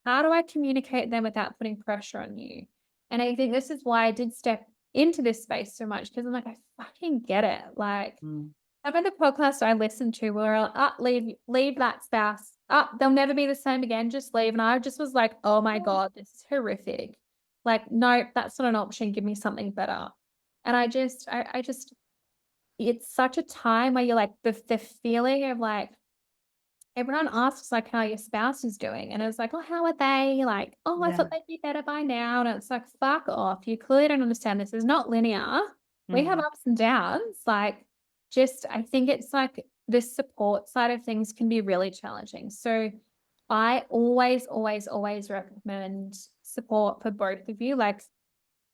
How do I communicate them without putting pressure on you? And I think this is why I did step into this space so much because I'm like, I fucking get it. Like, mm, some of the podcasts I listened to were, leave that spouse. They'll never be the same again. Just leave. And I just was like, oh my God, this is horrific. Like, no, that's not an option. Give me something better. And I just, it's such a time where you're like, the feeling of like, everyone asks like how your spouse is doing. And it's like, oh, how are they? Like, oh, I yeah, thought they'd be better by now. And it's like, fuck off. You clearly don't understand this is not linear. We have mm, ups and downs. Like, just, I think it's like this support side of things can be really challenging. So I always, always, always recommend support for both of you. Like,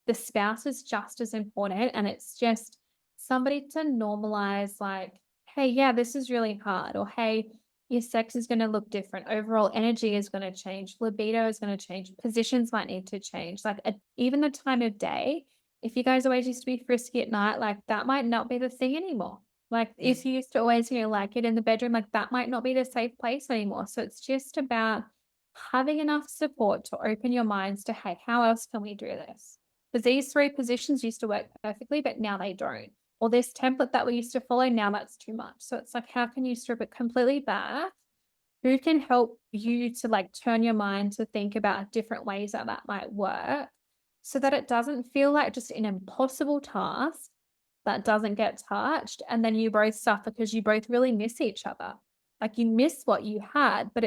the spouse is just as important. And it's just somebody to normalize, like, hey, yeah, this is really hard. Or, hey, your sex is going to look different. Overall energy is going to change. Libido is going to change. Positions might need to change. Like, even the time of day, if you guys always used to be frisky at night, like, that might not be the thing anymore. Like, mm, if you used to always, like it in the bedroom, like, that might not be the safe place anymore. So it's just about having enough support to open your minds to, hey, how else can we do this? Because these three positions used to work perfectly, but now they don't. Or this template that we used to follow, now that's too much. So it's like, how can you strip it completely back? Who can help you to like turn your mind to think about different ways that that might work so that it doesn't feel like just an impossible task that doesn't get touched. And then you both suffer because you both really miss each other. Like you miss what you had, but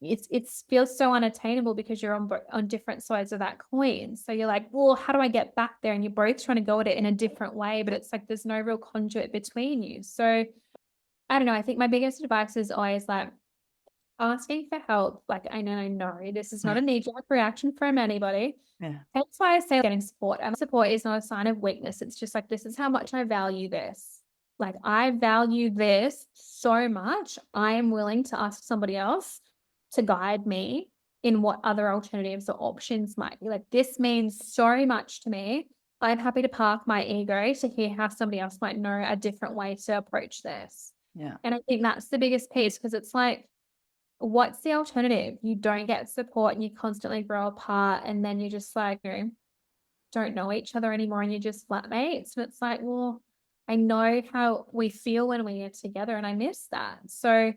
it feels so unattainable because you're on different sides of that coin. So you're like, well, how do I get back there? And you're both trying to go at it in a different way, but it's like there's no real conduit between you. So I don't know. I think my biggest advice is always like asking for help. Like I know this is not a knee-jerk reaction from anybody. Yeah. That's why I say getting support. And support is not a sign of weakness. It's just like, this is how much I value this. Like, I value this so much. I am willing to ask somebody else to guide me in what other alternatives or options might be. Like, this means so much to me. I'm happy to park my ego to hear how somebody else might know a different way to approach this. Yeah. And I think that's the biggest piece, because it's like, what's the alternative? You don't get support and you constantly grow apart, and then you just like, don't know each other anymore and you're just flatmates. And it's like, well, I know how we feel when we are together and I miss that. So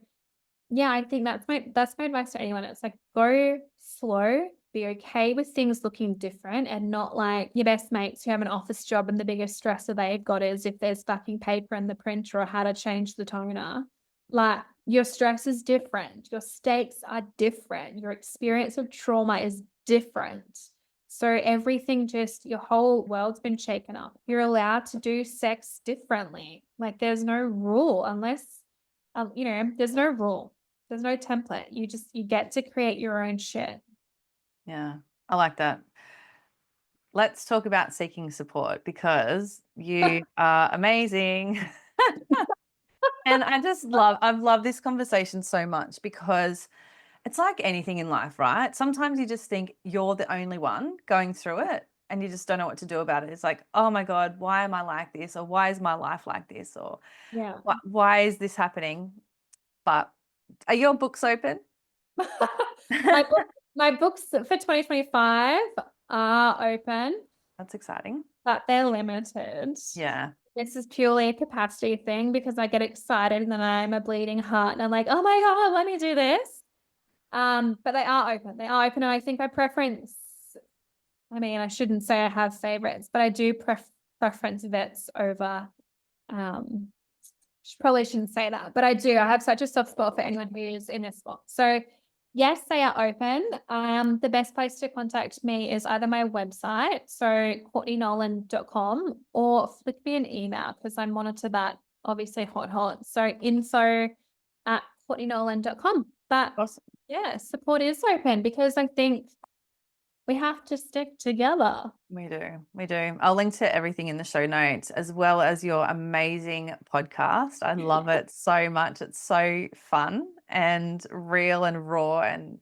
yeah, I think that's my advice to anyone. It's like, go slow, be okay with things looking different, and not like your best mates who have an office job and the biggest stressor they've got is if there's fucking paper in the printer or how to change the toner. Like, your stress is different. Your stakes are different. Your experience of trauma is different. So everything, just your whole world's been shaken up. You're allowed to do sex differently. Like, there's no rule unless, there's no rule. There's no template. You get to create your own shit. Yeah, I like that. Let's talk about seeking support, because you are amazing. And I've loved this conversation so much, because it's like anything in life, right? Sometimes you just think you're the only one going through it and you just don't know what to do about it. It's like, oh my God, why am I like this? Or why is my life like this? Or Yeah. why is this happening? But are your books open? My books for 2025 are open, That's exciting. but they're limited. Yeah. This is purely a capacity thing because I get excited and then I'm a bleeding heart and I'm like, oh my God, let me do this. But they are open. They are open. And I think I shouldn't say I have favorites, but I do preference vets over, probably shouldn't say that, but I do. I have such a soft spot for anyone who's in this spot. So yes, they are open. The best place to contact me is either my website, so courtneynolan.com, or flick me an email because I monitor that obviously hot. So info@courtneynolan.com. But Awesome. yeah, support is open because I think we have to stick together. We do. I'll link to everything in the show notes, as well as your amazing podcast. I love it so much. It's so fun and real and raw, and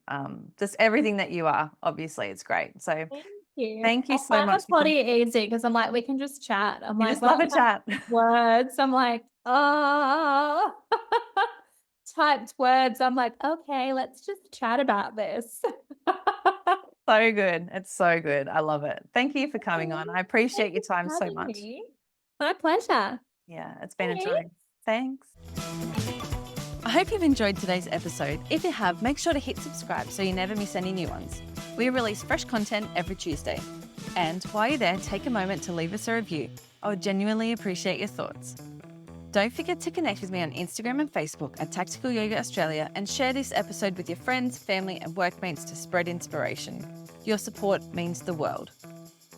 just everything that you are. Obviously, it's great. So thank you so much. It's pretty easy because I'm like, we can just chat. I'm like, just love a chat. Words. I'm like, typed words. I'm like, okay, let's just chat about this. So good. It's so good. I love it. Thank you for coming on. I appreciate your time so much. My pleasure. Yeah, it's been a joy. Thanks. I hope you've enjoyed today's episode. If you have, make sure to hit subscribe so you never miss any new ones. We release fresh content every Tuesday. And while you're there, take a moment to leave us a review. I would genuinely appreciate your thoughts. Don't forget to connect with me on Instagram and Facebook at Tactical Yoga Australia, and share this episode with your friends, family and workmates to spread inspiration. Your support means the world.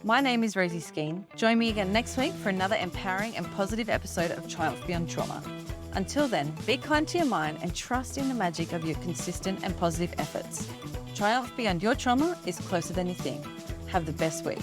My name is Rosie Skeen. Join me again next week for another empowering and positive episode of Triumph Beyond Trauma. Until then, be kind to your mind and trust in the magic of your consistent and positive efforts. Triumph beyond your trauma is closer than you think. Have the best week.